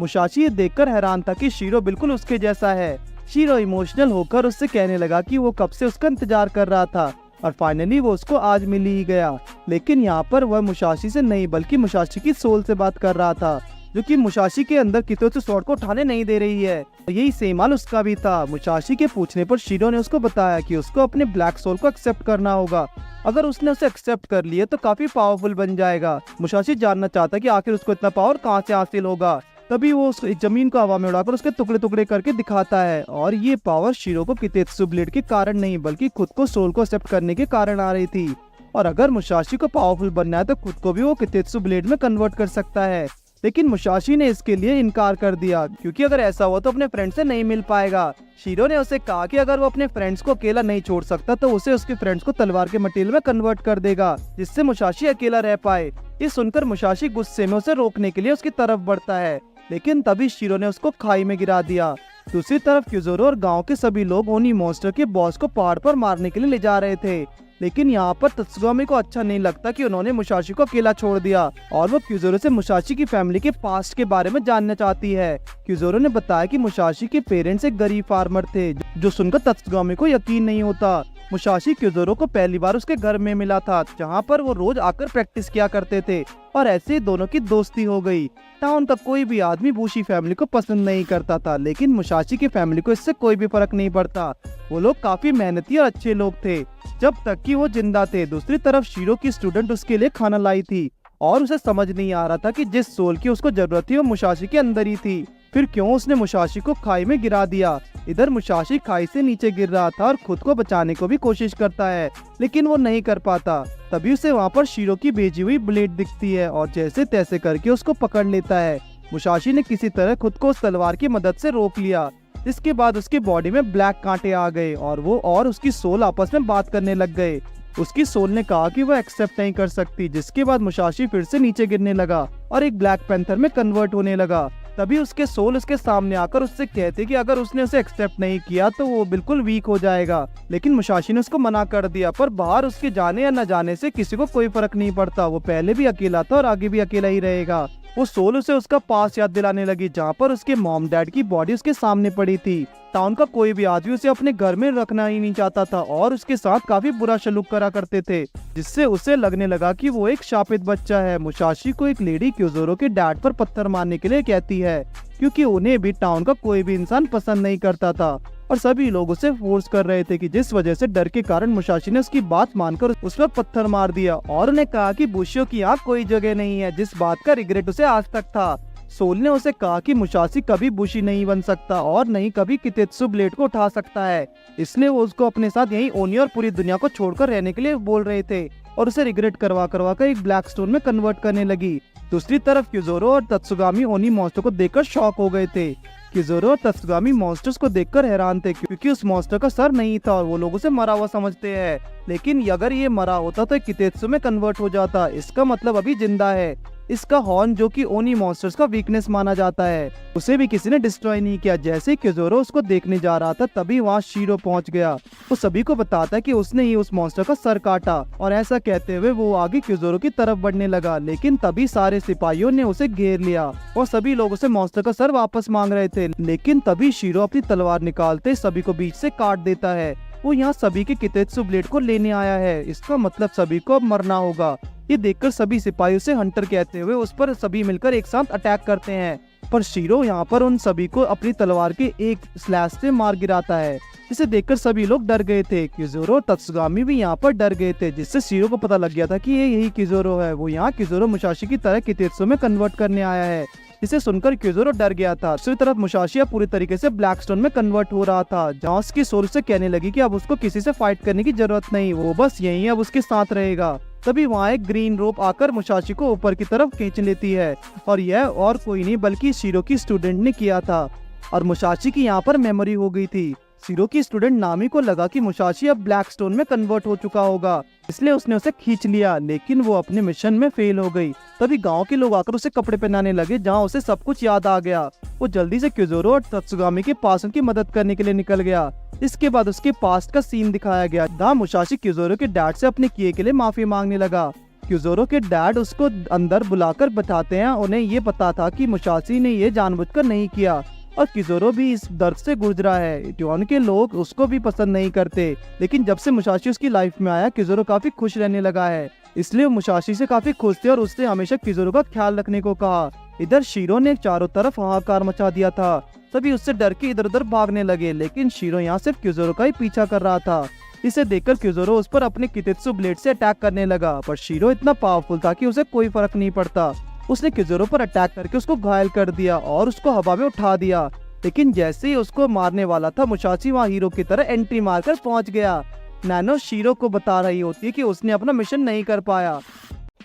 मुसाशी ये देखकर हैरान था कि शीरो बिल्कुल उसके जैसा है। शीरो इमोशनल होकर उससे कहने लगा कि वो कब से उसका इंतजार कर रहा था और फाइनली वो उसको आज मिल ही गया। लेकिन यहाँ पर वह मुसाशी से नहीं बल्कि मुसाशी की सोल से बात कर रहा था जो कि मुसाशी के अंदर कित्सुत्सु स्वॉर्ड को उठाने नहीं दे रही है। यही सेम हाल उसका भी था। मुसाशी के पूछने पर शीरो ने उसको बताया कि उसको अपने ब्लैक सोल को एक्सेप्ट करना होगा। अगर उसने उसे एक्सेप्ट कर लिया तो काफी पावरफुल बन जाएगा। मुसाशी जानना चाहता कि आखिर उसको इतना पावर कहाँ से हासिल होगा। तभी वो उस जमीन को हवा में उड़ाकर उसके टुकड़े टुकड़े करके दिखाता है और ये पावर शीरो को कित्सुत्सु ब्लेड के कारण नहीं बल्कि खुद को सोल को एक्सेप्ट करने के कारण आ रही थी। और अगर मुसाशी को पावरफुल बनना है तो खुद को भी वो कितेत्सु ब्लेड में कन्वर्ट कर सकता है। लेकिन मुसाशी ने इसके लिए इनकार कर दिया, क्योंकि अगर ऐसा हुआ तो अपने फ्रेंड से नहीं मिल पाएगा। शीरो ने उसे कहा कि अगर वो अपने फ्रेंड्स को अकेला नहीं छोड़ सकता तो उसे उसके फ्रेंड्स को तलवार के मटेरियल में कन्वर्ट कर देगा, जिससे मुसाशी अकेला रह पाए। ये सुनकर मुसाशी गुस्से में उसे रोकने के लिए उसकी तरफ बढ़ता है, लेकिन तभी शीरो ने उसको खाई में गिरा दिया। दूसरी तरफ क्यूजोरो और गांव के सभी लोग ओनी मॉन्स्टर के बॉस को पहाड़ पर मारने के लिए ले जा रहे थे। लेकिन यहाँ पर तत्सुगामी को अच्छा नहीं लगता कि उन्होंने मुसाशी को अकेला छोड़ दिया, और वो क्यूजोरो से मुसाशी की फैमिली के पास्ट के बारे में जानना चाहती है। क्यूजोरो ने बताया कि मुसाशी के पेरेंट्स एक गरीब फार्मर थे, जो सुनकर तत्सुगामी को यकीन नहीं होता। मुसाशी क्यूजोरो को पहली बार उसके घर में मिला था, जहाँ पर वो रोज आकर प्रैक्टिस किया करते थे, और ऐसे दोनों की दोस्ती हो गई। टाउन का कोई भी आदमी बूशी फैमिली को पसंद नहीं करता था, लेकिन मुसाशी की फैमिली को इससे कोई भी फर्क नहीं पड़ता। वो लोग काफी मेहनती और अच्छे लोग थे, जब तक कि वो जिंदा थे। दूसरी तरफ शीरो की स्टूडेंट उसके लिए खाना लाई थी, और उसे समझ नहीं आ रहा था कि जिस सोल की उसको जरूरत थी वो मुसाशी के अंदर ही थी। फिर क्यों उसने मुसाशी को खाई में गिरा दिया। इधर मुसाशी खाई से नीचे गिर रहा था और खुद को बचाने को भी कोशिश करता है, लेकिन वो नहीं कर पाता। तभी उसे वहाँ पर शीरो की भेजी हुई ब्लेड दिखती है, और जैसे तैसे करके उसको पकड़ लेता है। मुसाशी ने किसी तरह खुद को उस तलवार की मदद से रोक लिया। इसके बाद उसकी बॉडी में ब्लैक कांटे आ गए, और वो और उसकी सोल आपस में बात करने लग गए। उसकी सोल ने कहा कि वो एक्सेप्ट नहीं कर सकती, जिसके बाद मुसाशी फिर से नीचे गिरने लगा और एक ब्लैक पैंथर में कन्वर्ट होने लगा। तभी उसके सोल उसके सामने आकर उससे कहते कि अगर उसने उसे एक्सेप्ट नहीं किया तो वो बिल्कुल वीक हो जाएगा। लेकिन मुसाशी ने उसको मना कर दिया, पर बाहर उसके जाने या न जाने से किसी को कोई फर्क नहीं पड़ता। वो पहले भी अकेला था और आगे भी अकेला ही रहेगा। वो सोल उसे उसका पास याद दिलाने लगी, जहाँ पर उसके मॉम डैड की बॉडी उसके सामने पड़ी थी। टाउन का कोई भी आदमी उसे अपने घर में रखना ही नहीं चाहता था, और उसके साथ काफी बुरा सलूक करा करते थे, जिससे उसे लगने लगा कि वो एक शापित बच्चा है। मुसाशी को एक लेडी क्यूजोरो के डैड पर पत्थर मारने के लिए कहती है, क्योंकि उन्हें भी टाउन का कोई भी इंसान पसंद नहीं करता था, और सभी लोग उसे फोर्स कर रहे थे, कि जिस वजह से डर के कारण मुसाशी ने उसकी बात मानकर उस पर पत्थर मार दिया, और उन्हें कहा कि बुशियों की यहाँ कोई जगह नहीं है, जिस बात का रिग्रेट उसे आज तक था। सोल ने उसे कहा कि मुसाशी कभी बुशी नहीं बन सकता और नहीं कभी कितेत्सु ब्लेड को उठा सकता है, इसलिए वो उसको अपने साथ यहीं ओनी और पूरी दुनिया को छोड़कर रहने के लिए बोल रहे थे, और उसे रिग्रेट करवा कर एक ब्लैक स्टोन में कन्वर्ट करने लगी। दूसरी तरफ क्यूजोरो और तत्सुगामी ओनी मॉन्स्टर को देखकर शॉक हो गए थे। क्यूजोरो और तत्सुगामी मॉन्स्टर्स को देखकर हैरान थे, क्योंकि उस मॉन्स्टर का सर नहीं था और वो लोग उसे मरा हुआ समझते हैं। लेकिन अगर ये मरा होता तो कितेत्सु में कन्वर्ट हो जाता, इसका मतलब अभी जिंदा है। इसका हॉर्न, जो कि ओनी मॉन्स्टर्स का वीकनेस माना जाता है, उसे भी किसी ने डिस्ट्रॉय नहीं किया। जैसे ही क्यूजोरो उसको देखने जा रहा था, तभी वहाँ शीरो पहुँच गया। वो सभी को बताता है कि उसने ही उस मॉन्स्टर का सर काटा, और ऐसा कहते हुए वो आगे क्यूजोरो की तरफ बढ़ने लगा। लेकिन तभी सारे सिपाहियों ने उसे घेर लिया, और सभी लोग उसे मॉन्स्टर का सर वापस मांग रहे थे। लेकिन तभी शीरो अपनी तलवार निकालते सभी को बीच से काट देता है। वो यहाँ सभी के कितेत्सु ब्लेड को लेने आया है, इसका मतलब सभी को अब मरना होगा। ये देखकर सभी सिपाही उसे हंटर कहते हुए उस पर सभी मिलकर एक साथ अटैक करते हैं, पर शीरो यहाँ पर उन सभी को अपनी तलवार के एक स्लैश से मार गिराता है। इसे देखकर सभी लोग डर गए थे। क्यूजोरो और तत्सुगामी भी यहाँ पर डर गए थे, जिससे शीरो को पता लग गया था कि ये यही क्यूजोरो है। वो यहाँ क्यूजोरो मुसाशी की तरह कितेत्सु में कन्वर्ट करने आया है। इसे सुनकर क्यूजोरो डर गया था। दूसरी तरफ मुसाशी पूरी तरीके से ब्लैक स्टोन में कन्वर्ट हो रहा था, जहाँ उसकी सोल से कहने लगी कि अब उसको किसी से फाइट करने की जरूरत नहीं, वो बस यहीं अब उसके साथ रहेगा। तभी वहाँ एक ग्रीन रोप आकर मुसाशी को ऊपर की तरफ खींच लेती है, और यह और कोई नहीं बल्कि शीरो की स्टूडेंट ने किया था, और मुसाशी की यहाँ पर मेमोरी हो गई थी। शीरो की स्टूडेंट नामी को लगा कि मुसाशी अब ब्लैक स्टोन में कन्वर्ट हो चुका होगा, इसलिए उसने उसे खींच लिया, लेकिन वो अपने मिशन में फेल हो गई। तभी गांव के लोग आकर उसे कपड़े पहनाने लगे, जहां उसे सब कुछ याद आ गया। वो जल्दी से क्यूजोरो और तत्सुगामी के पास उनकी मदद करने के लिए निकल गया। इसके बाद उसके पास्ट का सीन दिखाया गया, जहाँ मुसाशी क्यूजोरो के डैड से अपने किए के लिए माफी मांगने लगा। क्यूजोरो के डैड उसको अंदर बुलाकर बताते हैं उन्हें ये पता था कि मुसाशी ने ये जानबूझकर नहीं किया, और क्यूजोरो भी इस दर्द से गुजरा है। ट्यून के लोग उसको भी पसंद नहीं करते, लेकिन जब से मुसाशी उसकी लाइफ में आया, क्यूजोरो काफी खुश रहने लगा है, इसलिए वो मुसाशी से काफी खुश थे और उसने हमेशा क्यूजोरो का ख्याल रखने को कहा। इधर शीरो ने चारों तरफ हाहाकार मचा दिया था, सभी उससे डर के इधर उधर भागने लगे, लेकिन शीरो यहाँ सिर्फ क्यूजोरो का ही पीछा कर रहा था। इसे देखकर क्यूजोरो उस पर अपने कितेत्सु ब्लेड से अटैक करने लगा, पर शीरो इतना पावरफुल था कि उसे कोई फर्क नहीं पड़ता। उसने क्यूजोरो पर अटैक करके उसको घायल कर दिया और उसको हवा में उठा दिया। लेकिन जैसे ही उसको मारने वाला था, मुसाशी वहाँ हीरो की तरह एंट्री मारकर पहुंच गया। नैनो शीरो को बता रही होती है कि उसने अपना मिशन नहीं कर पाया,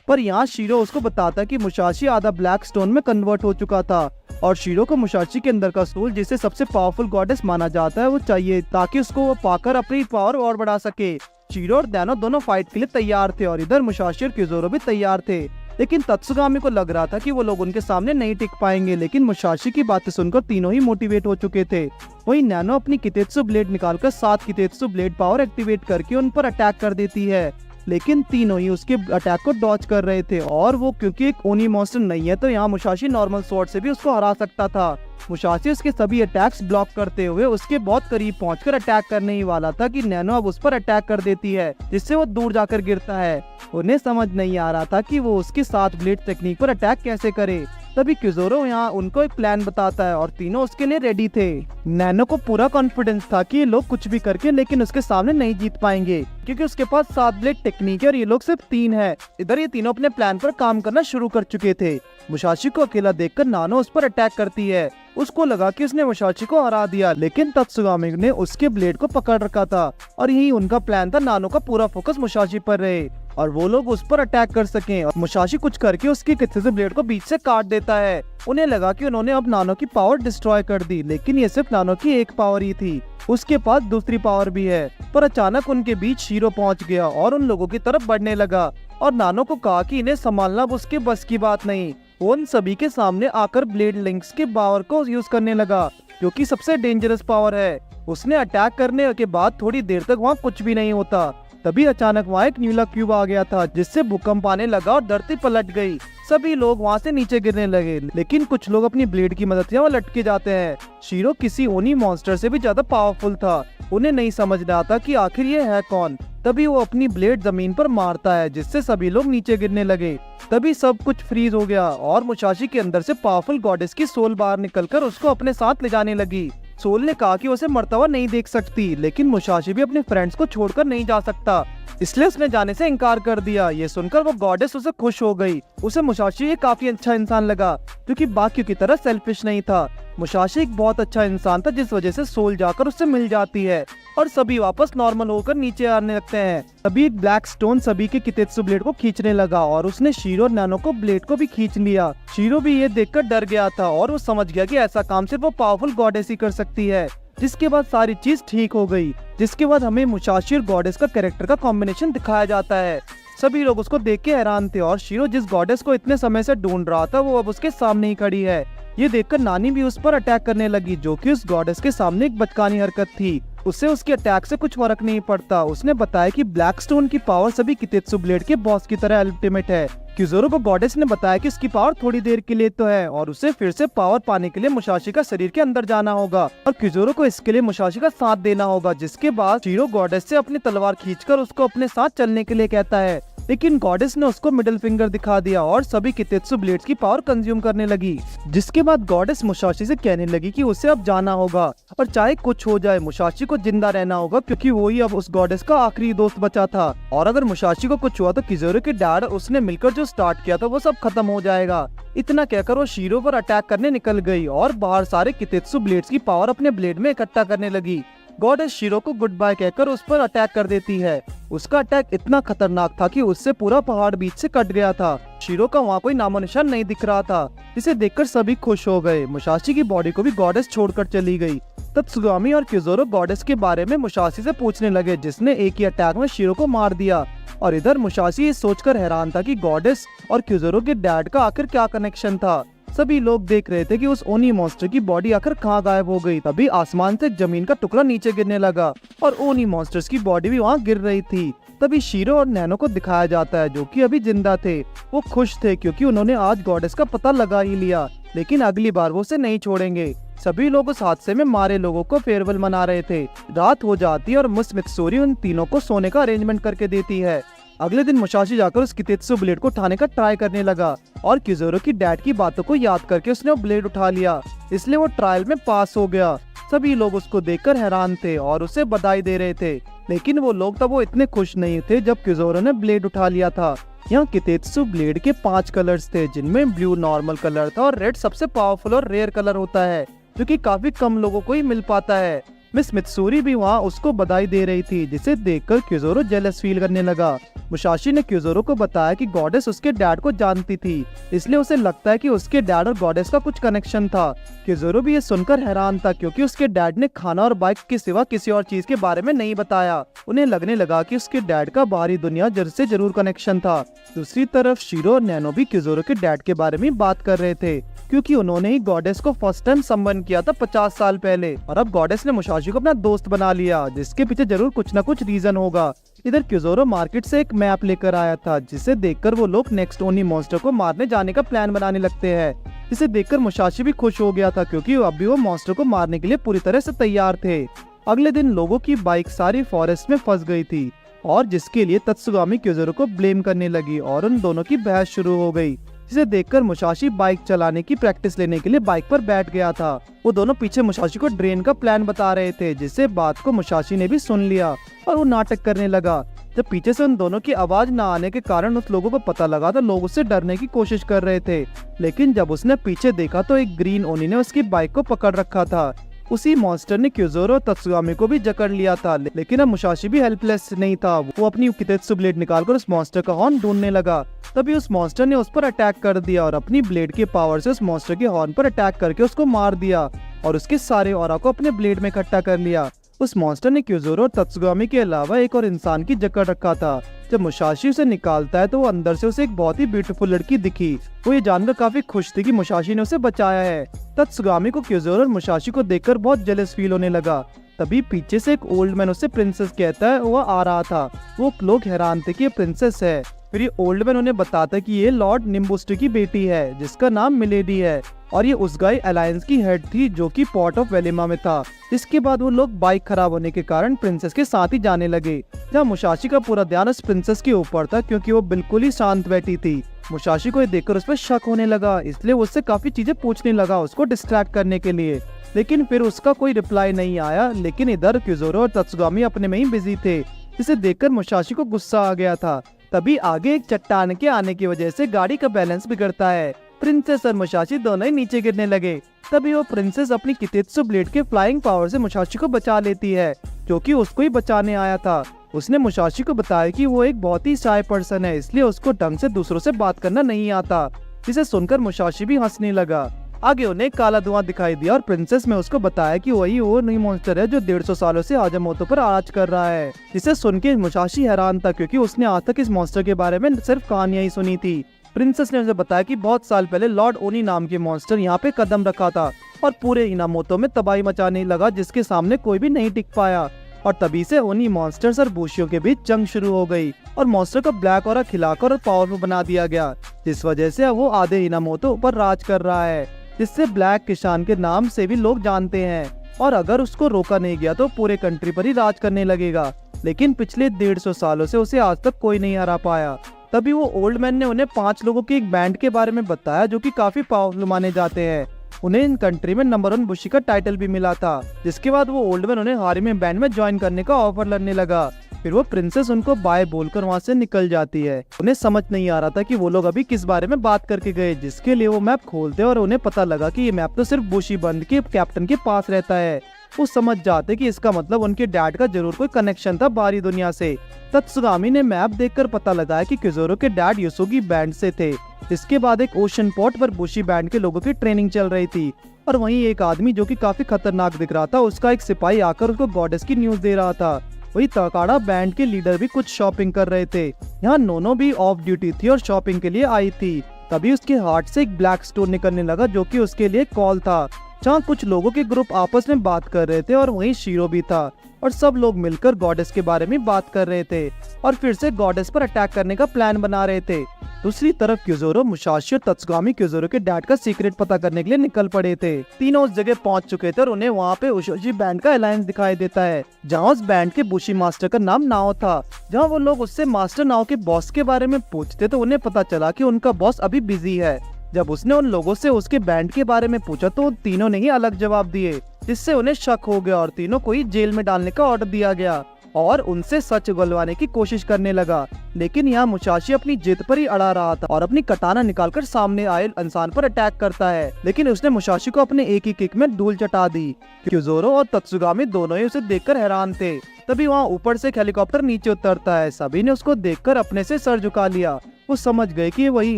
पर यहाँ शीरो उसको बताता है कि मुसाशी आधा ब्लैक स्टोन में कन्वर्ट हो चुका था और शीरो को मुसाशी के अंदर का सोल, जिसे सबसे पावरफुल गॉडेस माना जाता है, वो चाहिए ताकि उसको वो पाकर अपनी पावर और बढ़ा सके। शीरो और नैनो दोनों फाइट के लिए तैयार थे और इधर मुसाशी और किज़ोरो भी तैयार थे, लेकिन तत्सुगामी को लग रहा था कि वो लोग उनके सामने नहीं टिक पाएंगे। लेकिन मुसाशी की बातें सुनकर तीनों ही मोटिवेट हो चुके थे। वहीं नैनो अपनी कितेत्सु ब्लेड निकालकर 7 कितेत्सु ब्लेड पावर एक्टिवेट करके उन पर अटैक कर देती है, लेकिन तीनों ही उसके अटैक को डॉज कर रहे थे और वो क्योंकि एक ओनी मॉन्स्टर नहीं है तो यहाँ मुसाशी नॉर्मल स्वॉर्ड से भी उसको हरा सकता था। मुसाशी उसके सभी अटैक्स ब्लॉक करते हुए उसके बहुत करीब पहुंचकर अटैक करने ही वाला था कि नैनो अब उस पर अटैक कर देती है, जिससे वो दूर जाकर गिरता है। उन्हें समझ नहीं आ रहा था कि वो उसके 7 ब्लेड टेक्निक पर अटैक कैसे करे। तभी किज़ोरो यहाँ उनको एक प्लान बताता है और तीनों उसके लिए रेडी थे। नैनो को पूरा कॉन्फिडेंस था कि ये लोग कुछ भी करके लेकिन उसके सामने नहीं जीत पाएंगे, क्योंकि उसके पास 7 ब्लेड टेक्निक है और ये लोग सिर्फ 3 है। इधर ये तीनों अपने प्लान पर काम करना शुरू कर चुके थे। मुसाशी को अकेला देखकर नानो उस पर अटैक करती है। उसको लगा कि उसने मुसाशी को हरा दिया, लेकिन तत्सुगामी ने उसके ब्लेड को पकड़ रखा था और यही उनका प्लान था, नानो का पूरा फोकस मुसाशी पर रहे और वो लोग उस पर अटैक कर सकें। और मुसाशी कुछ करके उसके कितेत्सु ब्लेड को बीच से काट देता है। उन्हें लगा कि उन्होंने अब नानो की पावर डिस्ट्रॉय कर दी, लेकिन ये सिर्फ नानो की एक पावर ही थी, उसके पास दूसरी पावर भी है। पर अचानक उनके बीच शीरो पहुंच गया और उन लोगों की तरफ बढ़ने लगा और नानो को कहा कि इन्हें संभालना अब उसके बस की बात नहीं। वो उन सभी के सामने आकर ब्लेड लिंक्स के पावर को यूज करने लगा, जो कि सबसे डेंजरस पावर है। उसने अटैक करने के बाद थोड़ी देर तक वहाँ कुछ भी नहीं होता। तभी अचानक वहाँ एक न्यूला क्यूब आ गया था, जिससे भूकंप आने लगा और धरती पलट गई। सभी लोग वहाँ से नीचे गिरने लगे, लेकिन कुछ लोग अपनी ब्लेड की मदद से वहाँ लटके जाते हैं। शीरो किसी ओनी मॉन्स्टर से भी ज्यादा पावरफुल था। उन्हें नहीं समझ रहा था कि आखिर ये है कौन। तभी वो अपनी ब्लेड जमीन पर मारता है, जिससे सभी लोग नीचे गिरने लगे। तभी सब कुछ फ्रीज हो गया और मुसाशी के अंदर से पावरफुल गॉडेस की सोल बाहर निकलकर उसको अपने साथ ले जाने लगी। सोल ने कहा कि उसे मरता हुआ नहीं देख सकती, लेकिन मुसाशी भी अपने फ्रेंड्स को छोड़कर नहीं जा सकता, इसलिए उसने जाने से इनकार कर दिया। ये सुनकर वो गॉडेस उसे खुश हो गई। उसे मुसाशी एक काफी अच्छा इंसान लगा, क्योंकि बाकियों की तरह सेल्फिश नहीं था। मुसाशी एक बहुत अच्छा इंसान था, जिस वजह से सोल जाकर उससे मिल जाती है और सभी वापस नॉर्मल होकर नीचे आने लगते हैं। तभी एक ब्लैक स्टोन सभी के कितेत्सु ब्लेड को खींचने लगा और उसने शीरो और नैनो को ब्लेड को भी खींच लिया। शीरो भी ये देखकर डर गया था और वो समझ गया कि ऐसा काम सिर्फ वो पावरफुल गॉडेस ही कर सकती है। जिसके बाद सारी चीज ठीक हो गई। जिसके बाद हमें मुसाशी और गॉडेस का कैरेक्टर का कॉम्बिनेशन दिखाया जाता है। सभी लोग उसको देख के हैरान थे और शीरो जिस गॉडेस को इतने समय से ढूंढ रहा था वो अब उसके सामने ही खड़ी है। ये देखकर नानी भी उस पर अटैक करने लगी, जो कि उस गॉडेस के सामने एक बचकानी हरकत थी। उससे उसके अटैक से कुछ फर्क नहीं पड़ता। उसने बताया कि ब्लैक स्टोन की पावर सभी कितेत्सु ब्लेड के बॉस की तरह अल्टीमेट है। किज़ोरो को गॉडेस ने बताया कि इसकी पावर थोड़ी देर के लिए तो है और उसे फिर से पावर पाने के लिए मुसाशी का शरीर के अंदर जाना होगा और किज़ोरो को इसके लिए मुसाशी का साथ देना होगा। जिसके बाद शीरो गॉडेस से अपनी तलवार खींचकर उसको अपने साथ चलने के लिए कहता है, लेकिन गॉडेस ने उसको मिडिल फिंगर दिखा दिया और सभी कितेत्सु ब्लेड्स की पावर कंज्यूम करने लगी। जिसके बाद गॉडेस मुसाशी से कहने लगी कि उसे अब जाना होगा और चाहे कुछ हो जाए मुसाशी को जिंदा रहना होगा, क्योंकि वो ही अब उस गॉडेस का आखिरी दोस्त बचा था। और अगर मुसाशी को कुछ हुआ तो किज़ोरो के डैड उसने मिलकर जो स्टार्ट किया था वो सब खत्म हो जाएगा। इतना कहकर वो शीरो पर अटैक करने निकल गई और बाहर सारे कितेत्सु ब्लेड्स की पावर अपने ब्लेड में इकट्ठा करने लगी। गॉडेस शीरो को गुड बाय कहकर उस पर अटैक कर देती है। उसका अटैक इतना खतरनाक था कि उससे पूरा पहाड़ बीच से कट गया था। शीरो का वहाँ कोई नामो निशान नहीं दिख रहा था, जिसे देखकर सभी खुश हो गए। मुसाशी की बॉडी को भी गॉडेस छोड़कर चली गई। तत्सुगामी और किज़ोरो गॉडेस के बारे में मुसाशी से पूछने लगे, जिसने एक ही अटैक में शीरो को मार दिया। और इधर मुसाशी ये सोचकर हैरान था कि गॉडेस और किज़ोरो के डैड का आखिर क्या कनेक्शन था। सभी लोग देख रहे थे कि उस ओनी मॉन्स्टर की बॉडी आखिर कहाँ गायब हो गई। तभी आसमान से जमीन का टुकड़ा नीचे गिरने लगा और ओनी मॉन्स्टर्स की बॉडी भी वहाँ गिर रही थी। तभी शीरो और नैनो को दिखाया जाता है, जो कि अभी जिंदा थे। वो खुश थे क्योंकि उन्होंने आज गॉडेस का पता लगा ही लिया, लेकिन अगली बार वो उसे नहीं छोड़ेंगे। सभी लोग उस हादसे में मारे लोगों को फेयरवेल मना रहे थे। रात हो जाती है और मिस मित्सुरी उन तीनों को सोने का अरेंजमेंट करके देती है। अगले दिन मुसाशी जाकर उस कितेत्सु ब्लेड को उठाने का ट्राई करने लगा और किज़ोरो की डैड की बातों को याद करके उसने वो ब्लेड उठा लिया, इसलिए वो ट्रायल में पास हो गया। सभी लोग उसको देखकर हैरान थे और उसे बधाई दे रहे थे, लेकिन वो लोग तब वो इतने खुश नहीं थे जब किज़ोरो ने ब्लेड उठा लिया था। यहाँ कितेत्सु ब्लेड के 5 कलर्स थे, जिनमें ब्लू नॉर्मल कलर था और रेड सबसे पावरफुल और रेयर कलर होता है, जो कि काफी कम लोगों को ही मिल पाता है। मिस मित्सुरी भी वहाँ उसको बधाई दे रही थी, जिसे देखकर क्यूजोरो जेलस फील करने लगा। मुसाशी ने क्यूजोरो को बताया कि गॉडेस उसके डैड को जानती थी, इसलिए उसे लगता है कि उसके डैड और गॉडेस का कुछ कनेक्शन था। क्यूजोरो भी ये सुनकर हैरान था, क्योंकि उसके डैड ने खाना और बाइक के सिवा किसी और चीज के बारे में नहीं बताया। उन्हें लगने लगा कि उसके डैड का बाहरी दुनिया से जरूर कनेक्शन था। दूसरी तरफ शीरो और नैनो भी क्यूजोरो के डैड के बारे में बात कर रहे थे, क्योंकि उन्होंने ही गॉडेस को फर्स्ट टाइम सम्मन किया था 50 साल पहले, और अब गॉडेस ने मुसाशी को अपना दोस्त बना लिया, जिसके पीछे जरूर कुछ न कुछ रीजन होगा। इधर क्यूजोरो मार्केट से एक मैप लेकर आया था, जिसे देखकर वो लोग नेक्स्ट ओनी मॉन्स्टर को मारने जाने का प्लान बनाने लगते हैं। जिसे देखकर मुसाशी भी खुश हो गया था, क्योंकि अभी वो मॉन्स्टर को मारने के लिए पूरी तरह से तैयार थे। अगले दिन लोगों की बाइक सारी फॉरेस्ट में फंस गई थी, और जिसके लिए तत्सुगामी क्यूजोरो को ब्लेम करने लगी और उन दोनों की बहस शुरू हो गई। जिसे देखकर मुसाशी बाइक चलाने की प्रैक्टिस लेने के लिए बाइक पर बैठ गया था। वो दोनों पीछे मुसाशी को ड्रेन का प्लान बता रहे थे, जिससे बात को मुसाशी ने भी सुन लिया और वो नाटक करने लगा। जब पीछे से उन दोनों की आवाज न आने के कारण उस लोगों को पता लगा तो लोग उससे डरने की कोशिश कर रहे थे, लेकिन जब उसने पीछे देखा तो एक ग्रीन ओनी ने उसकी बाइक को पकड़ रखा था। उसी मॉन्स्टर ने क्यूजोरो और तत्सुगामी को भी जकड़ लिया था, लेकिन अब मुसाशी भी हेल्पलेस नहीं था। वो अपनी कितेत्सु ब्लेड निकालकर उस मॉन्स्टर का हॉर्न ढूंढने लगा। तभी उस मॉन्स्टर ने उस पर अटैक कर दिया और अपनी ब्लेड के पावर से उस मॉन्स्टर के हॉर्न पर अटैक करके उसको मार दिया और उसके सारे ऑरा को अपने ब्लेड में इकट्ठा कर लिया। उस मॉन्स्टर ने क्यूजोरो और तत्सुगामी के अलावा एक और इंसान की जकड़ रखा था। जब मुसाशी उसे निकालता है तो वो अंदर से उसे एक बहुत ही ब्यूटीफुल लड़की दिखी। वो ये जानकर काफी खुश थी कि मुसाशी ने उसे बचाया है। तत्सुगामी को क्यूजोरो और मुसाशी को देखकर बहुत जेलस फील होने लगा। तभी पीछे से एक ओल्ड मैन उससे प्रिंसेस कहता है वो आ रहा था। वो लोग हैरान थे कि ये प्रिंसेस है। फिर ये ओल्ड मैन उन्हें बताता है कि ये लॉर्ड निम्बुस्टू की बेटी है, जिसका नाम मिलेडी है, और ये उस गाय अलायंस की हेड थी जो कि पोर्ट ऑफ वेलिमा में था। इसके बाद वो लोग बाइक खराब होने के कारण प्रिंसेस के साथ ही जाने लगे, जहाँ मुसाशी का पूरा ध्यान उस प्रिंसेस के ऊपर था, क्योंकि वो बिल्कुल ही शांत बैठी थी। मुसाशी को ये देखकर उस पर शक होने लगा, इसलिए वो उससे काफी चीजें पूछने लगा उसको डिस्ट्रैक्ट करने के लिए, लेकिन फिर उसका कोई रिप्लाई नहीं आया। लेकिन इधर क्यूजोरो और तत्सुगामी अपने में ही बिजी थे, जिसे देखकर मुसाशी को गुस्सा आ गया था। तभी आगे एक चट्टान के आने की वजह से गाड़ी का बैलेंस बिगड़ता है। प्रिंसेस और मुसाशी दोनों ही नीचे गिरने लगे। तभी वो प्रिंसेस अपनी कितेत्सु ब्लेड के फ्लाइंग पावर से मुसाशी को बचा लेती है, जो कि उसको ही बचाने आया था। उसने मुसाशी को बताया कि वो एक बहुत ही शाय पर्सन है, इसलिए उसको ढंग से दूसरों से बात करना नहीं आता। जिसे सुनकर मुसाशी भी हंसने लगा। आगे उन्हें काला धुआं दिखाई दिया और प्रिंसेस ने उसको बताया कि वही वो नई मॉन्स्टर है जो 150 सालों से हाजमोतो पर राज कर रहा है। जिसे सुन के मुसाशी हैरान था, क्योंकि उसने आज तक इस मॉन्स्टर के बारे में सिर्फ कहानियां ही सुनी थी। प्रिंसेस ने उसे बताया कि बहुत साल पहले लॉर्ड ओनी नाम के मॉन्स्टर यहाँ पे कदम रखा था और पूरे हिनामोतो में तबाही मचाने लगा, जिसके सामने कोई भी नहीं टिक पाया। और तभी से ओनी मॉन्स्टर्स और बुशियों के बीच जंग शुरू हो गई और मॉन्स्टर को ब्लैक ऑरा खिलाकर और पावरफुल बना दिया गया, जिस वजह से वो आधे हिनामोतो पर राज कर रहा है, जिससे ब्लैक किसान के नाम से भी लोग जानते हैं। और अगर उसको रोका नहीं गया तो पूरे कंट्री पर ही राज करने लगेगा। लेकिन पिछले 150 सालों से उसे आज तक कोई नहीं हरा पाया। तभी वो ओल्ड मैन ने उन्हें 5 लोगों के एक बैंड के बारे में बताया, जो कि काफी पावरफुल माने जाते हैं। उन्हें इन कंट्री में नंबर 1 बुशी का टाइटल भी मिला था। जिसके बाद वो ओल्ड मैन उन्हें हारिमे बैंड में ज्वाइन करने का ऑफर करने लगा। फिर वो प्रिंसेस उनको बाय बोलकर वहाँ से निकल जाती है। उन्हें समझ नहीं आ रहा था कि वो लोग अभी किस बारे में बात करके गए, जिसके लिए वो मैप खोलते और उन्हें पता लगा कि ये मैप तो सिर्फ बुशी बंद के कैप्टन के पास रहता है। वो समझ जाते कि इसका मतलब उनके डैड का जरूर कोई कनेक्शन था बाहरी दुनिया से। तत्सुगामी ने मैप देखकर पता लगाया कि क्यूजोरो के डैड युसुगी बैंड से थे। इसके बाद एक ओशन पोर्ट पर बुशी बैंड के लोगों की ट्रेनिंग चल रही थी और वहीं एक आदमी जो कि काफी खतरनाक दिख रहा था, उसका एक सिपाही आकर उसको गॉडेस की न्यूज दे रहा था। वही तकाड़ा बैंड के लीडर भी कुछ शॉपिंग कर रहे थे। यहाँ नोनो भी ऑफ ड्यूटी थी और शॉपिंग के लिए आई थी। तभी उसके हार्ट से एक ब्लैक स्टोन निकलने लगा, जो कि उसके लिए कॉल था, जहाँ कुछ लोगों के ग्रुप आपस में बात कर रहे थे और वहीं शीरो भी था और सब लोग मिलकर गॉडेस के बारे में बात कर रहे थे और फिर से गॉडेस पर अटैक करने का प्लान बना रहे थे। दूसरी तरफ क्यूजोरो, मुसाशी और तत्सुगामी क्यूजोरो के डैड का सीक्रेट पता करने के लिए निकल पड़े थे। तीनों उस जगह पहुंच चुके थे और उन्हें वहाँ पे उशोजी बैंड का अलायंस दिखाई देता है, जहाँ उस बैंड के बुशी मास्टर का नाम नाओ था। जहाँ वो लोग उससे मास्टर नाओ के बॉस के बारे में पूछते तो उन्हें पता चला कि उनका बॉस अभी बिजी है। जब उसने उन लोगों से उसके बैंड के बारे में पूछा तो तीनों ने ही अलग जवाब दिए, जिससे उन्हें शक हो गया और तीनों को ही जेल में डालने का ऑर्डर दिया गया। और उनसे सच उगलवाने की कोशिश करने लगा। लेकिन यहाँ मुसाशी अपनी जिद पर ही अड़ा रहा था और अपनी कटाना निकालकर सामने आए इंसान पर अटैक करता है। लेकिन उसने मुसाशी को अपने एक ही किक में धूल चटा दी। क्यूजोरो और तत्सुगामी दोनों ही उसे देखकर हैरान थे। तभी वहाँ ऊपर से एक हेलीकॉप्टर नीचे उतरता है। सभी ने उसको देखकर अपने से सर झुका लिया। वो समझ गए कि ये वही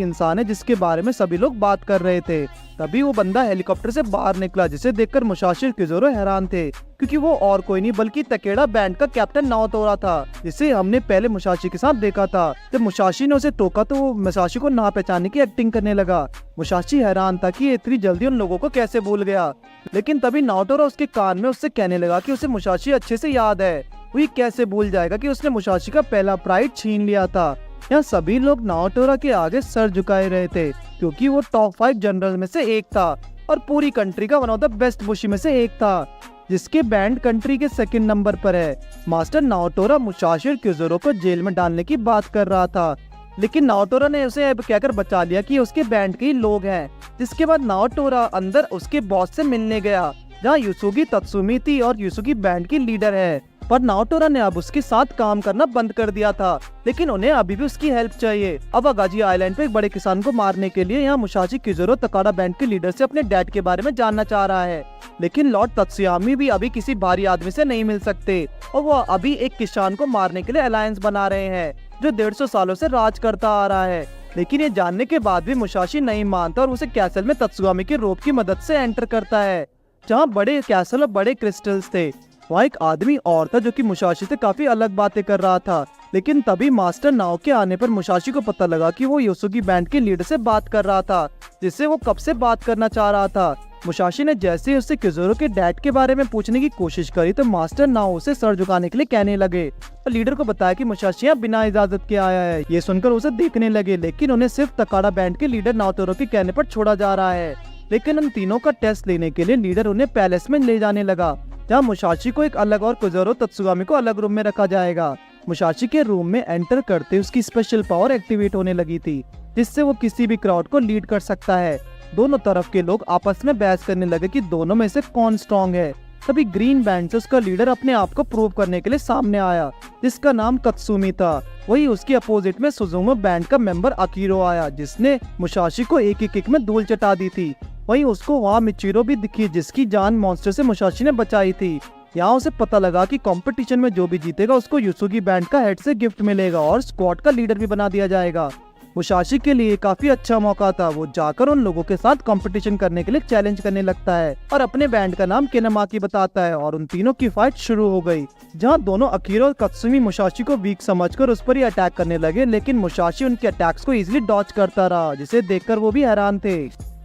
इंसान है जिसके बारे में सभी लोग बात कर रहे थे। तभी वो बंदा हेलीकॉप्टर से बाहर निकला, जिसे देखकर मुसाशी और क्यूजोरो हैरान थे, क्योंकि वो और कोई नहीं बल्कि तकेड़ा बैंड का कैप्टन नाओतोरा था, जिसे हमने पहले मुसाशी के साथ देखा था। जब मुसाशी ने उसे टोका तो वो मुसाशी को ना पहचानने की एक्टिंग करने लगा। मुसाशी हैरान था कि ये इतनी जल्दी उन लोगों को कैसे भूल गया। लेकिन तभी नाओतोरा उसके कान में उससे कहने लगा कि उसे मुसाशी अच्छे से याद है। वो कैसे भूल जाएगा कि उसने मुसाशी का पहला प्राइड छीन लिया था। यहाँ सभी लोग नाओतोरा के आगे सर झुकाए रहे थे, क्योंकि वो टॉप 5 जनरल में से एक था और पूरी कंट्री का वन ऑफ द बेस्ट बुशी में से एक था, जिसके बैंड कंट्री के सेकंड नंबर पर है। मास्टर नाओतोरा मुसाशी और क्यूजोरो को जेल में डालने की बात कर रहा था, लेकिन नाओतोरा ने उसे कहकर बचा लिया कि उसके बैंड के ही लोग हैं। जिसके बाद नाओतोरा अंदर उसके बॉस से मिलने गया, जहाँ युसुगी तत्सुमी थी और युसुगी बैंड की लीडर है। पर नाओतोरा ने अब उसके साथ काम करना बंद कर दिया था, लेकिन उन्हें अभी भी उसकी हेल्प चाहिए। अब अगाजी आइलैंड पे एक बड़े किसान को मारने के लिए यहाँ मुसाशी क्यूजोरो तकाड़ा बैंड के लीडर से अपने डैड के बारे में जानना चाह रहा है। लेकिन लॉर्ड तत्सुयामी भी अभी किसी भारी आदमी से नहीं मिल सकते और वो अभी एक किसान को मारने के लिए अलायंस बना रहे हैं, जो 150 सालों से राज करता आ रहा है। लेकिन ये जानने के बाद भी मुसाशी नहीं मानता और उसे कैसल में तत्सुयामी के रोप की मदद से एंटर करता है, जहाँ बड़े कैसल और बड़े क्रिस्टल्स थे। वहाँ एक आदमी और था जो कि मुसाशी से काफी अलग बातें कर रहा था। लेकिन तभी मास्टर नाओ के आने पर मुसाशी को पता लगा कि वो युसुगी बैंड के लीडर से बात कर रहा था, जिससे वो कब से बात करना चाह रहा था। मुसाशी ने जैसे ही उससे क्यूजोरो के डैड के बारे में पूछने की कोशिश करी तो मास्टर नाओ उसे सर झुकाने के लिए कहने लगे और लीडर को बताया कि मुसाशी यहाँ बिना इजाजत के आया है। ये सुनकर उसे देखने लगे, लेकिन उन्हें सिर्फ तकाड़ा बैंड के लीडर नाओतोरो के कहने पर छोड़ा जा रहा है। लेकिन उन तीनों का टेस्ट लेने के लिए लीडर उन्हें पैलेस में ले जाने लगा, जहाँ मुसाशी को एक अलग और क्यूजोरो तत्सुगामी को अलग रूम में रखा जाएगा। मुसाशी के रूम में एंटर करते उसकी स्पेशल पावर एक्टिवेट होने लगी थी, जिससे वो किसी भी क्राउड को लीड कर सकता है। दोनों तरफ के लोग आपस में बहस करने लगे कि दोनों में से कौन स्ट्रॉन्ग है। तभी ग्रीन बैंड से उसका लीडर अपने आप को प्रूव करने के लिए सामने आया, जिसका नाम कत्सुमी था। वही उसके अपोजिट में सुजुमो बैंड का मेंबर अकीरो आया, जिसने मुसाशी को एक ही किक में धूल चटा दी थी। वहीं उसको वहाँ मिचिरो भी दिखी, जिसकी जान मॉन्स्टर से मुसाशी ने बचाई थी। यहाँ उसे पता लगा कि कंपटीशन में जो भी जीतेगा उसको युसुगी बैंड का हेड से गिफ्ट मिलेगा और स्क्वाड का लीडर भी बना दिया जाएगा। मुसाशी के लिए काफी अच्छा मौका था। वो जाकर उन लोगों के साथ कंपटीशन करने के लिए चैलेंज करने लगता है और अपने बैंड का नाम किनेमाकी बताता है और उन तीनों की फाइट शुरू हो गई, जहां दोनों अकीरो और कत्सुमी मुसाशी को वीक समझकर उस पर ही अटैक करने लगे। लेकिन मुसाशी उनके अटैक्स को इजीली डॉज करता रहा, जिसे देखकर वो भी हैरान थे।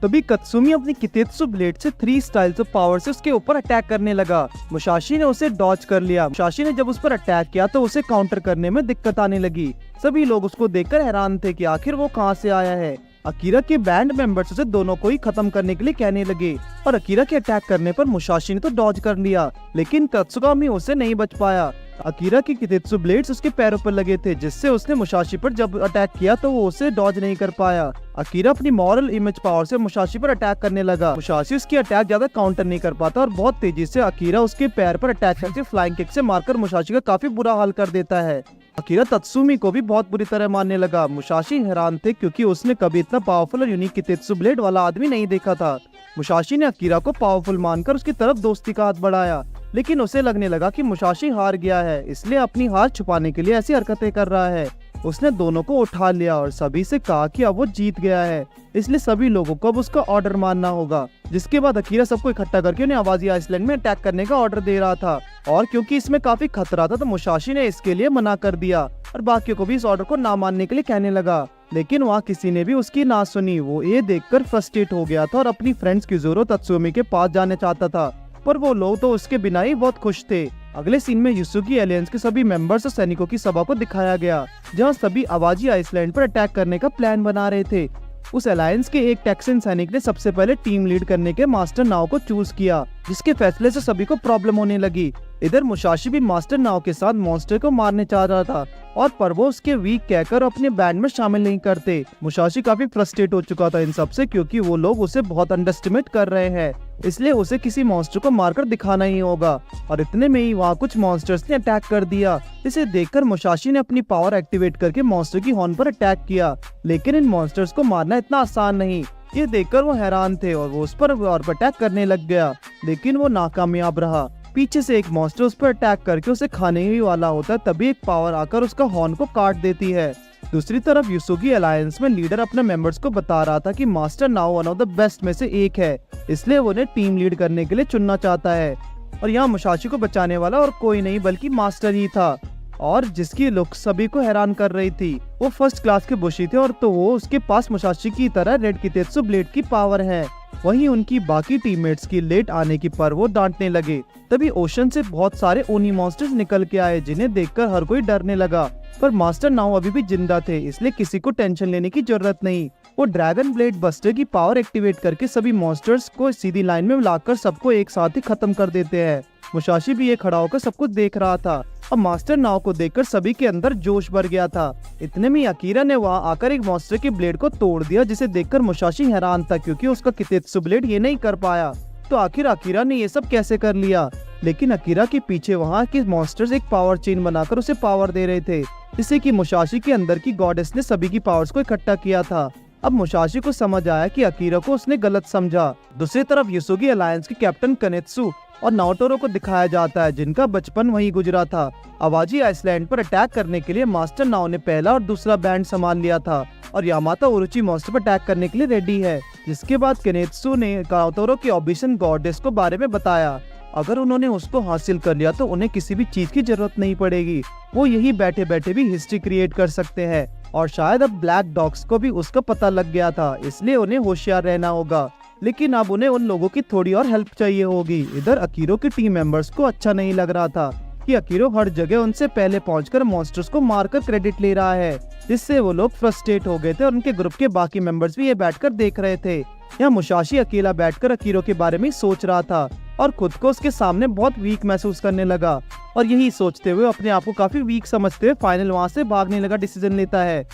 तभी कत्सुमी अपनी कितेत्सु ब्लेड से 3 स्टाइल्स ऑफ पावर से उसके ऊपर अटैक करने लगा। मुसाशी ने उसे डॉज कर लिया। मुसाशी ने जब उस पर अटैक किया तो उसे काउंटर करने में दिक्कत आने लगी। सभी लोग उसको देखकर हैरान थे कि आखिर वो कहां से आया है। अकीरा के बैंड मेंबर्स उसे दोनों को ही खत्म करने के लिए कहने लगे और अकीरा के अटैक करने पर मुसाशी ने तो डॉज कर लिया, लेकिन तत्सुगामी उसे नहीं बच पाया। अकीरा की कितेत्सु ब्लेड्स उसके पैरों पर लगे थे, जिससे उसने मुसाशी पर जब अटैक किया तो वो उसे डॉज नहीं कर पाया। अकीरा अपनी मॉरल इमेज पावर से मुसाशी पर अटैक करने लगा। मुसाशी उसकी अटैक ज्यादा काउंटर नहीं कर पाता और बहुत तेजी से अकीरा उसके पैर पर अटैक करके फ्लाइंग किक से मारकर मुसाशी का काफी बुरा हाल कर देता है। अकीरा तत्सुमी को भी बहुत बुरी तरह मारने लगा। मुसाशी हैरान थे क्योंकि उसने कभी इतना पावरफुल और यूनिक कितेत्सु ब्लेड वाला आदमी नहीं देखा था। मुसाशी ने अकीरा को पावरफुल मानकर उसकी तरफ दोस्ती का हाथ बढ़ाया, लेकिन उसे लगने लगा कि मुसाशी हार गया है, इसलिए अपनी हार छुपाने के लिए ऐसी हरकतें कर रहा है। उसने दोनों को उठा लिया और सभी से कहा कि अब वो जीत गया है, इसलिए सभी लोगों को अब उसका ऑर्डर मानना होगा। जिसके बाद अकीरा सबको इकट्ठा करके उन्हें आवाजी आइसलैंड में अटैक करने का ऑर्डर दे रहा था, और क्योंकि इसमें काफी खतरा था तो मुसाशी ने इसके लिए मना कर दिया और बाकियों को भी इस ऑर्डर को ना मानने के लिए कहने लगा। लेकिन वहाँ किसी ने भी उसकी ना सुनी। वो ये देखकर फ्रस्ट्रेट हो गया था और अपनी फ्रेंड्स क्यूजोरो तत्सुमी के पास जाने चाहता था, पर वो लोग तो उसके बिना ही बहुत खुश थे। अगले सीन में युसुगी एलियंस के सभी मेंबर्स और सैनिकों की सभा को दिखाया गया, जहां सभी आवाजी आइसलैंड पर अटैक करने का प्लान बना रहे थे। उस अलायंस के एक टेक्सन सैनिक ने सबसे पहले टीम लीड करने के मास्टर नाओ को चूज किया, जिसके फैसले से सभी को प्रॉब्लम होने लगी। इधर मुसाशी भी मास्टर नाओ के साथ मॉन्स्टर को मारने चाह रहा था, और पर वो उसके वीक कहकर अपने बैंड में शामिल नहीं करते। मुसाशी काफी फ्रस्ट्रेट हो चुका था इन सब से, क्योंकि वो लोग उसे बहुत अंडरएस्टिमेट कर रहे हैं। इसलिए उसे किसी मॉन्स्टर को मारकर दिखाना ही होगा। और इतने में ही वहाँ कुछ मॉन्स्टर्स ने अटैक कर दिया। इसे देखकर मुसाशी ने अपनी पावर एक्टिवेट करके मॉन्स्टर की हॉर्न पर अटैक किया, लेकिन इन मॉन्स्टर्स को मारना इतना आसान नहीं। ये देखकर वो हैरान थे और वो उस पर और अटैक करने लग गया, लेकिन वो नाकामयाब रहा। पीछे से एक मॉन्स्टर उस पर अटैक करके उसे खाने ही वाला होता है, तभी एक पावर आकर उसका हॉर्न को काट देती है। दूसरी तरफ युसुगी अलायंस में लीडर अपने मेंबर्स को बता रहा था कि मास्टर नाओ वन ऑफ द बेस्ट में से एक है, इसलिए वो उन्हें टीम लीड करने के लिए चुनना चाहता है। और यहाँ मुसाशी को बचाने वाला और कोई नहीं बल्कि मास्टर ही था, और जिसकी लुक सभी को हैरान कर रही थी। वो फर्स्ट क्लास के बुशी थे और तो वो उसके पास मुसाशी की तरह रेड कितेत्सु ब्लेड की पावर है। वहीं उनकी बाकी टीममेट्स की लेट आने की पर वो डांटने लगे। तभी ओशन से बहुत सारे ओनी मॉन्स्टर्स निकल के आए, जिन्हें देखकर हर कोई डरने लगा। पर मास्टर नाओ अभी भी जिंदा थे, इसलिए किसी को टेंशन लेने की जरूरत नहीं। वो ड्रैगन ब्लेड बस्टर की पावर एक्टिवेट करके सभी मॉन्स्टर्स को सीधी लाइन में मिलाकर सबको एक साथ ही खत्म कर देते हैं। मुसाशी भी ये खड़ा होकर सब कुछ देख रहा था। अब मास्टर नाओ को देखकर सभी के अंदर जोश भर गया था। इतने में अकीरा ने वहाँ आकर एक मॉन्स्टर के ब्लेड को तोड़ दिया, जिसे देखकर मुसाशी हैरान था, क्योंकि उसका कितेत्सु ब्लेड ये नहीं कर पाया। तो आखिर अकीरा ने ये सब कैसे कर लिया? लेकिन अकीरा के पीछे वहाँ के मॉन्स्टर्स एक पावर चेन बनाकर उसे पावर दे रहे थे, जिससे कि मुसाशी के अंदर की गॉडेस ने सभी की पावर्स को इकट्ठा किया था। अब मुसाशी को समझ आया कि अकीरा को उसने गलत समझा। दूसरी तरफ युसुगी अलायंस के कैप्टन कनेत्सु और नाओटोरो को दिखाया जाता है, जिनका बचपन वहीं गुजरा था। अवाजी आइसलैंड पर अटैक करने के लिए मास्टर नाओ ने पहला और दूसरा बैंड संभाल लिया था, और यामाता ओरोची मॉन्स्टर पर अटैक करने के लिए रेडी है। जिसके बाद कनेत्सु ने नाओटोरो के ऑबिशन गॉडेस को बारे में बताया। अगर उन्होंने उसको हासिल कर लिया तो उन्हें किसी भी चीज की जरूरत नहीं पड़ेगी, वो यही बैठे बैठे भी हिस्ट्री क्रिएट कर सकते हैं। और शायद अब ब्लैक डॉग्स को भी उसका पता लग गया था, इसलिए उन्हें होशियार रहना होगा। लेकिन अब उन्हें उन लोगों की थोड़ी और हेल्प चाहिए होगी। इधर अकीरो के टीम मेंबर्स को अच्छा नहीं लग रहा था कि अकीरो हर जगह उनसे पहले पहुंचकर मॉन्स्टर्स को मारकर क्रेडिट ले रहा है, जिससे वो लोग फ्रस्ट्रेट हो गए थे और उनके ग्रुप के बाकी मेंबर्स भी ये बैठकर देख रहे थे। यहाँ मुसाशी अकेला बैठकर अकीरो के बारे में सोच रहा था और खुद को उसके सामने बहुत वीक महसूस करने लगा, और यही सोचते हुए अपने आप को काफी वीक समझते हुए फाइनल वहाँ से भागने लगा डिसीजन लेता है।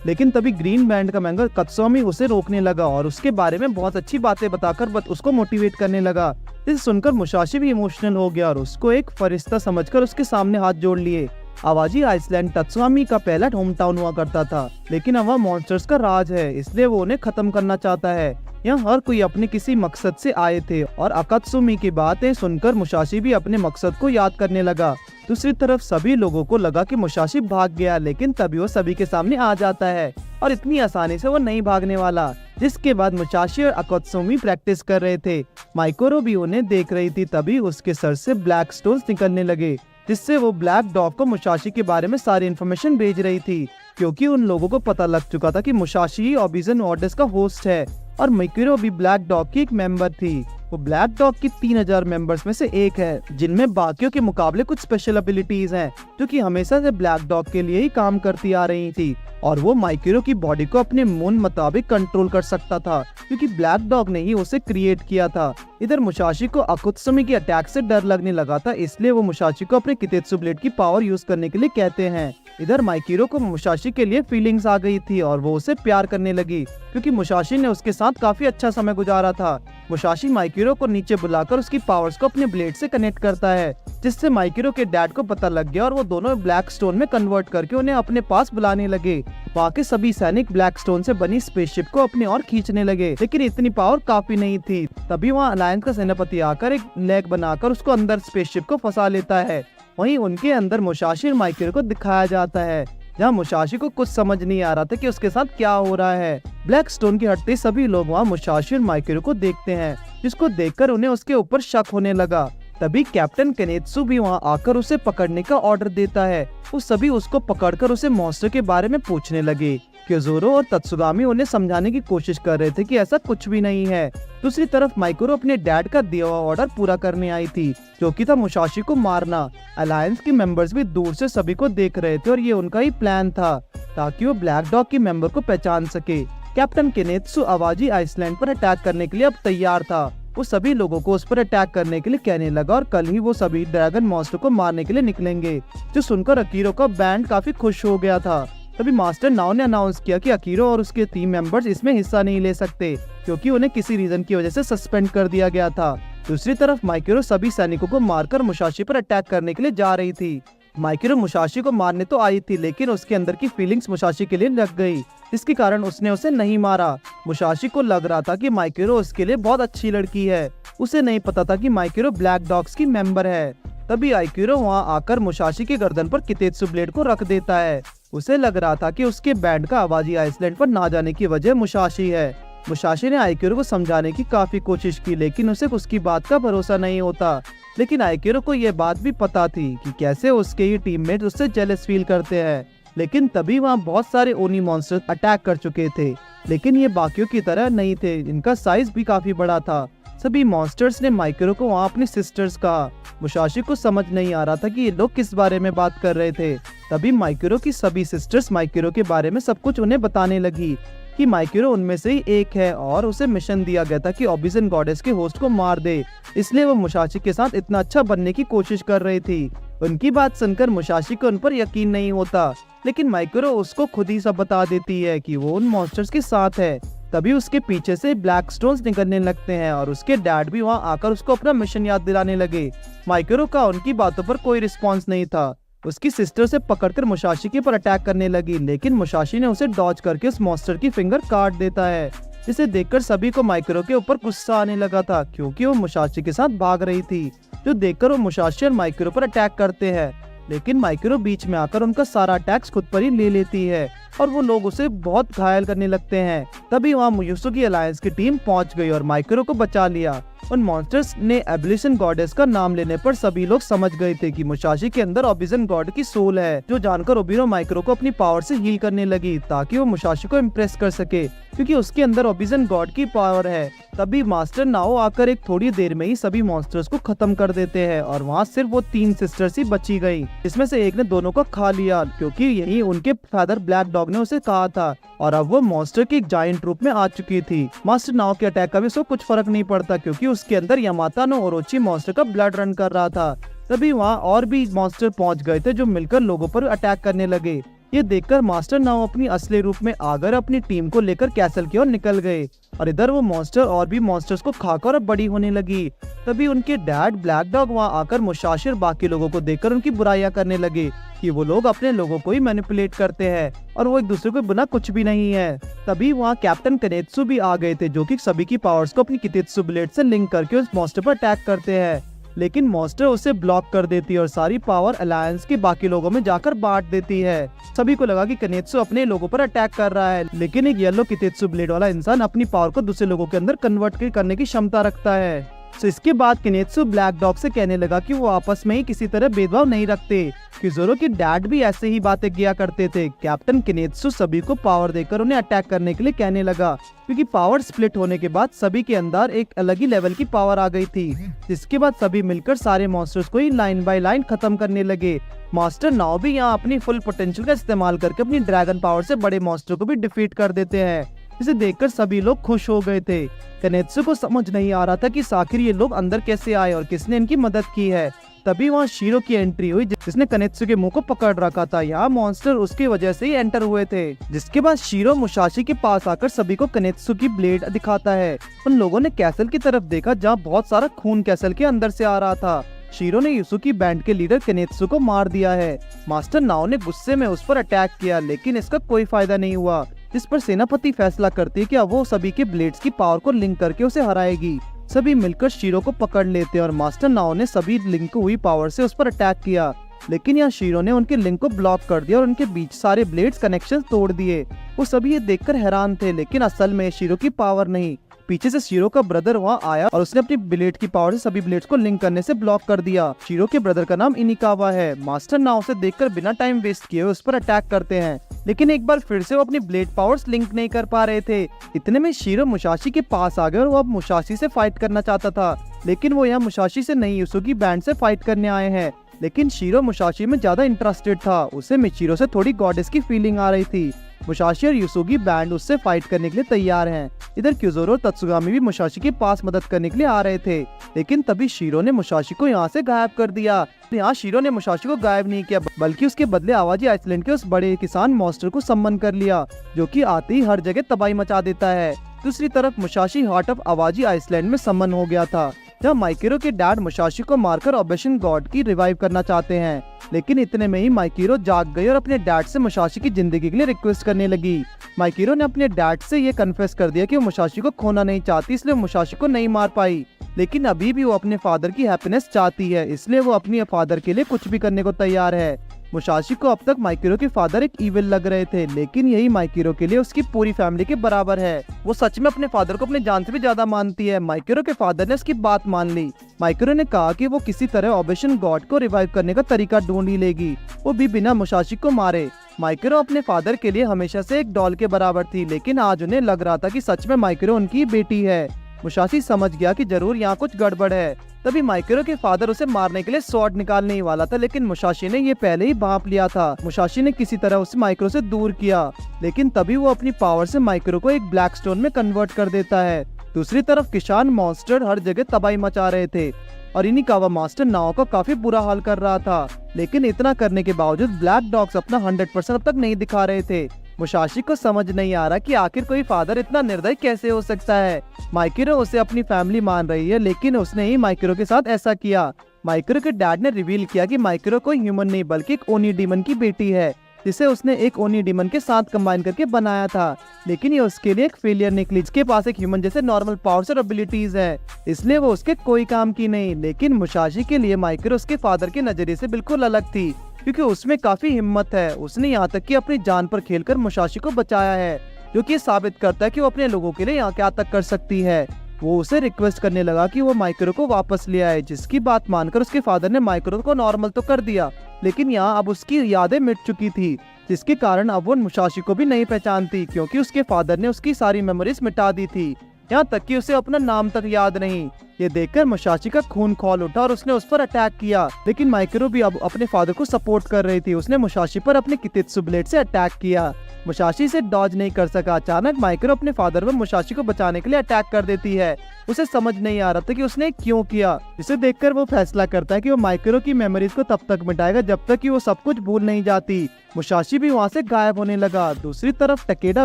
लेकिन तभी ग्रीन बैंड का मेंबर कत्सुमी उसे रोकने लगा और उसके बारे में बहुत अच्छी बातें बताकर उसको मोटिवेट करने लगा। इसे सुनकर मुसाशी भी इमोशनल हो गया और उसको एक फरिश्ता समझकर उसके सामने हाथ जोड़ लिए। आवाजी आइसलैंड तत्सुमी का पहला होम टाउन हुआ करता था, लेकिन अब वह मॉन्स्टर्स का राज है, इसलिए वो उन्हें खत्म करना चाहता है। यहाँ हर कोई अपने किसी मकसद से आए थे और अकात्सुमी की बातें सुनकर मुसाशी भी अपने मकसद को याद करने लगा। दूसरी तरफ सभी लोगों को लगा कि मुसाशी भाग गया, लेकिन तभी वो सभी के सामने आ जाता है और इतनी आसानी से वो नहीं भागने वाला। जिसके बाद मुसाशी और अकात्सुमी प्रैक्टिस कर रहे थे। माइकोरो भी उन्हें देख रही थी, तभी उसके सर से ब्लैक स्टोन्स निकलने लगे, जिससे वो ब्लैक डॉग को मुसाशी के बारे में सारी इन्फॉर्मेशन भेज रही थी, क्योंकि उन लोगों को पता लग चुका था कि मुसाशी ही ऑबिजन ऑर्डर्स का होस्ट है और माइकोरो भी ब्लैक डॉग की एक मेंबर थी। वो ब्लैक डॉग की 3000 मेंबर्स में से एक है, जिनमें बाकियों के मुकाबले कुछ स्पेशल एबिलिटीज हैं, जो कि हमेशा से ब्लैक डॉग के लिए ही काम करती आ रही थी। और वो माइकोरो की बॉडी को अपने मन मुताबिक कंट्रोल कर सकता था, क्योंकि ब्लैक डॉग ने ही उसे क्रिएट किया था। इधर मुसाशी को अकुत्सुमी के अटैक से डर लगने लगा था, इसलिए वो मुसाशी को अपने कितेत्सु ब्लेड की पावर यूज करने के लिए कहते हैं। इधर माइकोरो को मुसाशी के लिए फीलिंग्स आ गई थी और वो उसे प्यार करने लगी, क्योंकि मुसाशी ने उसके साथ काफी अच्छा समय गुजारा था। मुसाशी माइकोरो को नीचे बुलाकर उसकी पावर्स को अपने ब्लेड से कनेक्ट करता है, जिससे माइकोरो के डैड को पता लग गया और वो दोनों ब्लैक स्टोन में कन्वर्ट करके उन्हें अपने पास बुलाने लगे। वहाँ के सभी सैनिक ब्लैक स्टोन से बनी स्पेसशिप को अपनी ओर खींचने लगे, लेकिन इतनी पावर काफी नहीं थी। तभी वहाँ अलायंस का सेनापति आकर एक लेग बनाकर उसको अंदर स्पेसशिप को फंसा लेता है। वहीं उनके अंदर मुसाशी और माइकोरो को दिखाया जाता है, जहाँ मुसाशी को कुछ समझ नहीं आ रहा था कि उसके साथ क्या हो रहा है। ब्लैक स्टोन के हटते सभी लोग वहाँ मुसाशी और माइकोरो को देखते हैं, जिसको देखकर उन्हें उसके ऊपर शक होने लगा। तभी कैप्टन केनेत्सु भी वहाँ आकर उसे पकड़ने का ऑर्डर देता है। वो सभी उसको पकड़कर उसे मॉन्स्टर के बारे में पूछने लगे। क्योजोरो और तत्सुगामी उन्हें समझाने की कोशिश कर रहे थे कि ऐसा कुछ भी नहीं है। दूसरी तरफ माइकोरो अपने डैड का दिया हुआ ऑर्डर पूरा करने आई थी, जो कि था मुसाशी को मारना। अलायंस के मेंबर्स भी दूर से सभी को देख रहे थे और ये उनका ही प्लान था, ताकि वो ब्लैक डॉग के मेंबर को पहचान सके। कैप्टन केनेत्सु आवाजी आइसलैंड पर अटैक करने के लिए अब तैयार था। वो सभी लोगों को उस पर अटैक करने के लिए कहने लगा और कल ही वो सभी ड्रैगन मॉन्स्टर को मारने के लिए निकलेंगे, जो सुनकर अकीरो का बैंड काफी खुश हो गया था। तभी मास्टर नाओ ने अनाउंस किया कि अकीरो और उसके टीम मेंबर्स इसमें हिस्सा नहीं ले सकते क्योंकि उन्हें किसी रीजन की वजह से सस्पेंड कर दिया गया था। दूसरी तरफ माइकिरो सभी सैनिकों को मारकर मुसाशी पर अटैक करने के लिए जा रही थी। माइकिरो मुसाशी को मारने तो आई थी, लेकिन उसके अंदर की फीलिंग्स मुसाशी के लिए लग गई, जिसके कारण उसने उसे नहीं मारा। मुसाशी को लग रहा था कि माइकिरो उसके लिए बहुत अच्छी लड़की है। उसे नहीं पता था कि माइकिरो ब्लैक डॉग्स की मेंबर है। तभी आइकिरो वहां आकर मुसाशी की गर्दन पर कितेत्सु ब्लेड को रख देता है। उसे लग रहा था कि उसके बैंड का आवाजी आइसलैंड पर ना जाने की वजह मुसाशी है। मुसाशी ने आइकिरो को समझाने की काफी कोशिश की, लेकिन उसे उसकी बात का भरोसा नहीं होता। लेकिन आइकिरो को यह बात भी पता थी कि कैसे उसके ही टीममेट उससे जेलस फील करते हैं। लेकिन तभी वहाँ बहुत सारे ओनी मॉन्स्टर अटैक कर चुके थे, लेकिन ये बाकियों की तरह नहीं थे, इनका साइज भी काफी बड़ा था। सभी मॉन्स्टर्स ने माइकिरो को वहाँ अपनी सिस्टर्स कहा। मुसाशी को समझ नहीं आ रहा था कि ये लोग किस बारे में बात कर रहे थे। तभी माइकिरो की सभी सिस्टर्स माइकिरो के बारे में सब कुछ उन्हें बताने लगी कि माइकिरो उनमें से ही एक है और उसे मिशन दिया गया था कि ऑब्सिडियन गॉडेस के होस्ट को मार दे, इसलिए वो मुसाशी के साथ इतना अच्छा बनने की कोशिश कर रही थी। उनकी बात सुनकर मुसाशी को उन पर यकीन नहीं होता, लेकिन माइकिरो उसको खुद ही सब बता देती है कि वो उन मॉन्स्टर्स के साथ है। तभी उसके पीछे से ब्लैक स्टोन्स निकलने लगते हैं और उसके डैड भी वहाँ आकर उसको अपना मिशन याद दिलाने लगे। माइकिरो का उनकी बातों पर कोई रिस्पॉन्स नहीं था। उसकी सिस्टर से पकड़कर मुसाशी के पर अटैक करने लगी, लेकिन मुसाशी ने उसे डॉज करके उस मॉन्स्टर की फिंगर काट देता है, जिसे देखकर सभी को माइकिरो के ऊपर गुस्सा आने लगा था क्योंकि वो मुसाशी के साथ भाग रही थी, जो देखकर वो मुसाशी और माइकिरो पर अटैक करते हैं। लेकिन माइकिरो बीच में आकर उनका सारा अटैक्स खुद पर ही ले लेती है और वो लोग उसे बहुत घायल करने लगते हैं। तभी वहाँ मुयुसुकी अलायंस की टीम पहुंच गई और माइकिरो को बचा लिया। उन मॉन्स्टर्स ने एब्लिशन गॉडेस का नाम लेने पर सभी लोग समझ गए थे कि मुसाशी के अंदर ऑब्सिडियन गॉड की सोल है, जो जानकर ओबिरो माइकिरो को अपनी पावर से हील करने लगी ताकि वो मुसाशी को इम्प्रेस कर सके, क्योंकि उसके अंदर ऑब्सिडियन गॉड की पावर है। तभी मास्टर नाओ आकर एक थोड़ी देर में ही सभी मॉन्स्टर्स को खत्म कर देते हैं और वहाँ सिर्फ वो 3 सिस्टर्स ही बची गई, जिसमें से एक ने दोनों को खा लिया क्योंकि यही उनके फादर ब्लैक डॉग ने उसे कहा था, और अब वो मॉन्स्टर की एक जायंट रूप में आ चुकी थी। मास्टर नाओ के अटैक का भी उसको कुछ फर्क नहीं पड़ता क्योंकि उसके अंदर यामाता नो ओरोची मॉन्स्टर का ब्लड रन कर रहा था। तभी वहाँ और भी मॉन्स्टर पहुँच गए थे जो मिलकर लोगों पर अटैक करने लगे। ये देखकर मास्टर नाओ अपनी असली रूप में आकर अपनी टीम को लेकर कैसल की ओर निकल गए और इधर वो मॉन्स्टर और भी मॉन्स्टर्स को खाकर बड़ी होने लगी। तभी उनके डैड ब्लैक डॉग वहाँ आकर मुसाशी और बाकी लोगों को देखकर उनकी बुराइयां करने लगे कि वो लोग अपने लोगों को ही मैनिपुलेट करते हैं और वो एक दूसरे को बिना कुछ भी नहीं है। तभी वहाँ कैप्टन कनेत्सु भी आ गए थे, जो कि सभी की पावर्स को अपनी कितेत्सु ब्लेड से लिंक करके उस मॉन्स्टर पर अटैक करते हैं, लेकिन मॉन्स्टर उसे ब्लॉक कर देती है और सारी पावर अलायंस के बाकी लोगों में जाकर बांट देती है। सभी को लगा कि कनेत्सु अपने लोगों पर अटैक कर रहा है, लेकिन एक येलो कितेत्सु ब्लेड वाला इंसान अपनी पावर को दूसरे लोगों के अंदर कन्वर्ट करने की क्षमता रखता है। तो इसके बाद कनेत्सु ब्लैक डॉग से कहने लगा कि वो आपस में ही किसी तरह भेदभाव नहीं रखते, कि जोरो के डैड भी ऐसे ही बातें किया करते थे। कैप्टन कनेत्सु सभी को पावर देकर उन्हें अटैक करने के लिए कहने लगा, क्योंकि पावर स्प्लिट होने के बाद सभी के अंदर एक अलग ही लेवल की पावर आ गई थी, जिसके बाद सभी मिलकर सारे मॉन्स्टर्स को ही लाइन बाय लाइन खत्म करने लगे। मास्टर नाओ भी यहाँ अपनी फुल पोटेंशियल का इस्तेमाल करके अपनी ड्रैगन पावर से बड़े मॉन्स्टर को भी डिफीट कर देते हैं, जिसे देखकर सभी लोग खुश हो गए थे। कनेत्सु को समझ नहीं आ रहा था कि आखिर ये लोग अंदर कैसे आए और किसने इनकी मदद की है। तभी वहाँ शीरो की एंट्री हुई, जिसने कनेत्सु के मुंह को पकड़ रखा था। यहाँ मॉन्स्टर उसकी वजह से ही एंटर हुए थे। जिसके बाद शीरो मुसाशी के पास आकर सभी को कनेत्सु की ब्लेड दिखाता है। उन लोगों ने कैसल की तरफ देखा, जहाँ बहुत सारा खून कैसल के अंदर से आ रहा था। शीरो ने युसुकी बैंड के लीडर कनेत्सु को मार दिया है। मास्टर नाओ ने गुस्से में उस पर अटैक किया, लेकिन इसका कोई फायदा नहीं हुआ, जिस पर सेनापति फैसला करती है कि अब वो सभी के ब्लेड्स की पावर को लिंक करके उसे हराएगी। सभी मिलकर शीरो को पकड़ लेते हैं और मास्टर नाओ ने सभी लिंक हुई पावर से उस पर अटैक किया, लेकिन यहाँ शीरो ने उनके लिंक को ब्लॉक कर दिया और उनके बीच सारे ब्लेड्स कनेक्शन तोड़ दिए। वो सभी ये देखकर हैरान थे, लेकिन असल में शीरो की पावर नहीं, पीछे से शीरो का ब्रदर वहाँ आया और उसने अपनी ब्लेड की पावर से सभी ब्लेड्स को लिंक करने से ब्लॉक कर दिया। शीरो के ब्रदर का नाम इनिकावा है। मास्टर नाओ से देखकर बिना टाइम वेस्ट किए उस पर अटैक करते हैं, लेकिन एक बार फिर से वो अपनी ब्लेड पावर्स लिंक नहीं कर पा रहे थे। इतने में शीरो मुसाशी के पास आ गए और वो अब मुसाशी से फाइट करना चाहता था, लेकिन वो यहाँ मुसाशी से नहीं युसुकी बैंड से फाइट करने आए हैं। लेकिन शीरो मुसाशी में ज्यादा इंटरेस्टेड था। उसे मिचिरो से थोड़ी गॉडेस की फीलिंग आ रही थी। मुसाशी और युसुगी बैंड उससे फाइट करने के लिए तैयार हैं। इधर क्यूजोरो और तत्सुगामी भी मुसाशी के पास मदद करने के लिए आ रहे थे, लेकिन तभी शीरो ने मुसाशी को यहाँ से गायब कर दिया। यहाँ शीरो ने मुसाशी को गायब नहीं किया, बल्कि उसके बदले आवाजी आइसलैंड के उस बड़े किसान मॉन्स्टर को सम्मन कर लिया, जो कि आते ही हर जगह तबाही मचा देता है। दूसरी तरफ मुसाशी हार्ट ऑफ आवाजी आइसलैंड में सम्मन हो गया था, जहाँ माइकिरो के डैड मुसाशी को मारकर ऑबेशन गॉड की रिवाइव करना चाहते हैं। लेकिन इतने में ही माइकिरो जाग गई और अपने डैड से मुसाशी की जिंदगी के लिए रिक्वेस्ट करने लगी। माइकिरो ने अपने डैड से ये कन्फेस कर दिया कि वो मुसाशी को खोना नहीं चाहती, इसलिए मुसाशी को नहीं मार पाई। लेकिन अभी भी वो अपने फादर की हैप्पीनेस चाहती है, इसलिए वो अपनी फादर के लिए कुछ भी करने को तैयार है। मुसाशी को अब तक माइकिरो के फादर एक इविल लग रहे थे, लेकिन यही माइकिरो के लिए उसकी पूरी फैमिली के बराबर है। वो सच में अपने फादर को अपनी जान से भी ज्यादा मानती है। माइकिरो के फादर ने उसकी बात मान ली। माइकिरो ने कहा कि वो किसी तरह ऑबेशन गॉड को रिवाइव करने का तरीका ढूंढ ही लेगी, वो भी बिना मुसाशी को मारे। माइकिरो अपने फादर के लिए हमेशा से एक डॉल के बराबर थी, लेकिन आज उन्हें लग रहा था कि सच में माइकिरो उनकी बेटी है। मुसाशी समझ गया कि जरूर यहाँ कुछ गड़बड़ है। तभी माइकिरो के फादर उसे मारने के लिए स्वॉर्ड निकालने ही वाला था, लेकिन मुसाशी ने ये पहले ही भांप लिया था। मुसाशी ने किसी तरह उसे माइकिरो से दूर किया, लेकिन तभी वो अपनी पावर से माइकिरो को एक ब्लैक स्टोन में कन्वर्ट कर देता है। दूसरी तरफ किसान मॉन्स्टर हर जगह तबाही मचा रहे थे और इनिकावा मास्टर नाओ का काफी बुरा हाल कर रहा था, लेकिन इतना करने के बावजूद ब्लैक डॉग्स अपना 100% अब तक नहीं दिखा रहे थे। मुसाशी को समझ नहीं आ रहा कि आखिर कोई फादर इतना निर्दयी कैसे हो सकता है। माइकिरो उसे अपनी फैमिली मान रही है, लेकिन उसने ही माइकिरो के साथ ऐसा किया। माइकिरो के डैड ने रिवील किया कि माइकिरो कोई ह्यूमन नहीं बल्कि एक ओनी डीमन की बेटी है, जिसे उसने एक ओनी डीमन के साथ कंबाइन करके बनाया था। लेकिन ये उसके लिए एक फेलियर निकली। इसके पास एक ह्यूमन जैसे नॉर्मल पावर्स और एबिलिटीज है, इसलिए वो उसके कोई काम की नहीं। लेकिन मुसाशी के लिए माइकिरो उसके फादर के नजरिए से बिल्कुल अलग थी, क्योंकि उसमें काफी हिम्मत है। उसने यहाँ तक कि अपनी जान पर खेलकर मुसाशी को बचाया है, जो कि साबित करता है कि वो अपने लोगों के लिए यहाँ क्या तक कर सकती है। वो उसे रिक्वेस्ट करने लगा कि वो माइकिरो को वापस ले आए, जिसकी बात मानकर उसके फादर ने माइकिरो को नॉर्मल तो कर दिया, लेकिन यहाँ अब उसकी यादें मिट चुकी थी, जिसके कारण अब वो मुसाशी को भी नहीं पहचानती, क्योंकि उसके फादर ने उसकी सारी मेमोरीज मिटा दी थी, यहाँ तक कि उसे अपना नाम तक याद नहीं। ये देखकर मुसाशी का खून खौल उठा और उसने उस पर अटैक किया, लेकिन माइकिरो भी अब अपने फादर को सपोर्ट कर रही थी। उसने मुसाशी पर अपने कितेत्सु ब्लेड से अटैक किया। मुसाशी से डॉज नहीं कर सका। अचानक माइकिरो अपने फादर पर मुसाशी को बचाने के लिए अटैक कर देती है। उसे समझ नहीं आ रहा था कि उसने क्यों किया, जिसे देखकर वो फैसला करता है कि वो माइकिरो की मेमोरीज को तब तक मिटाएगा जब तक कि वो सब कुछ भूल नहीं जाती। मुसाशी भी वहाँ से गायब होने लगा। दूसरी तरफ टकेडा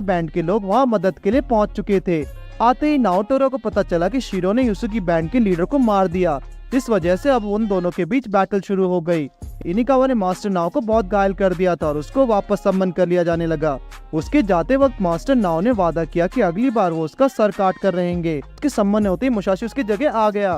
बैंड के लोग वहाँ मदद के लिए पहुँच चुके थे। आते ही नाओटोरो को पता चला कि शीरो ने युसुगी बैंड के लीडर को मार दिया, जिस वजह से अब उन दोनों के बीच बैटल शुरू हो गई। इनिकावा ने मास्टर नाओ को बहुत घायल कर दिया था और उसको वापस सम्मन कर लिया जाने लगा। उसके जाते वक्त मास्टर नाओ ने वादा किया कि अगली बार वो उसका सर काट कर रहेंगे। उसके सम्मन होते ही मुसाशी उसकी जगह आ गया।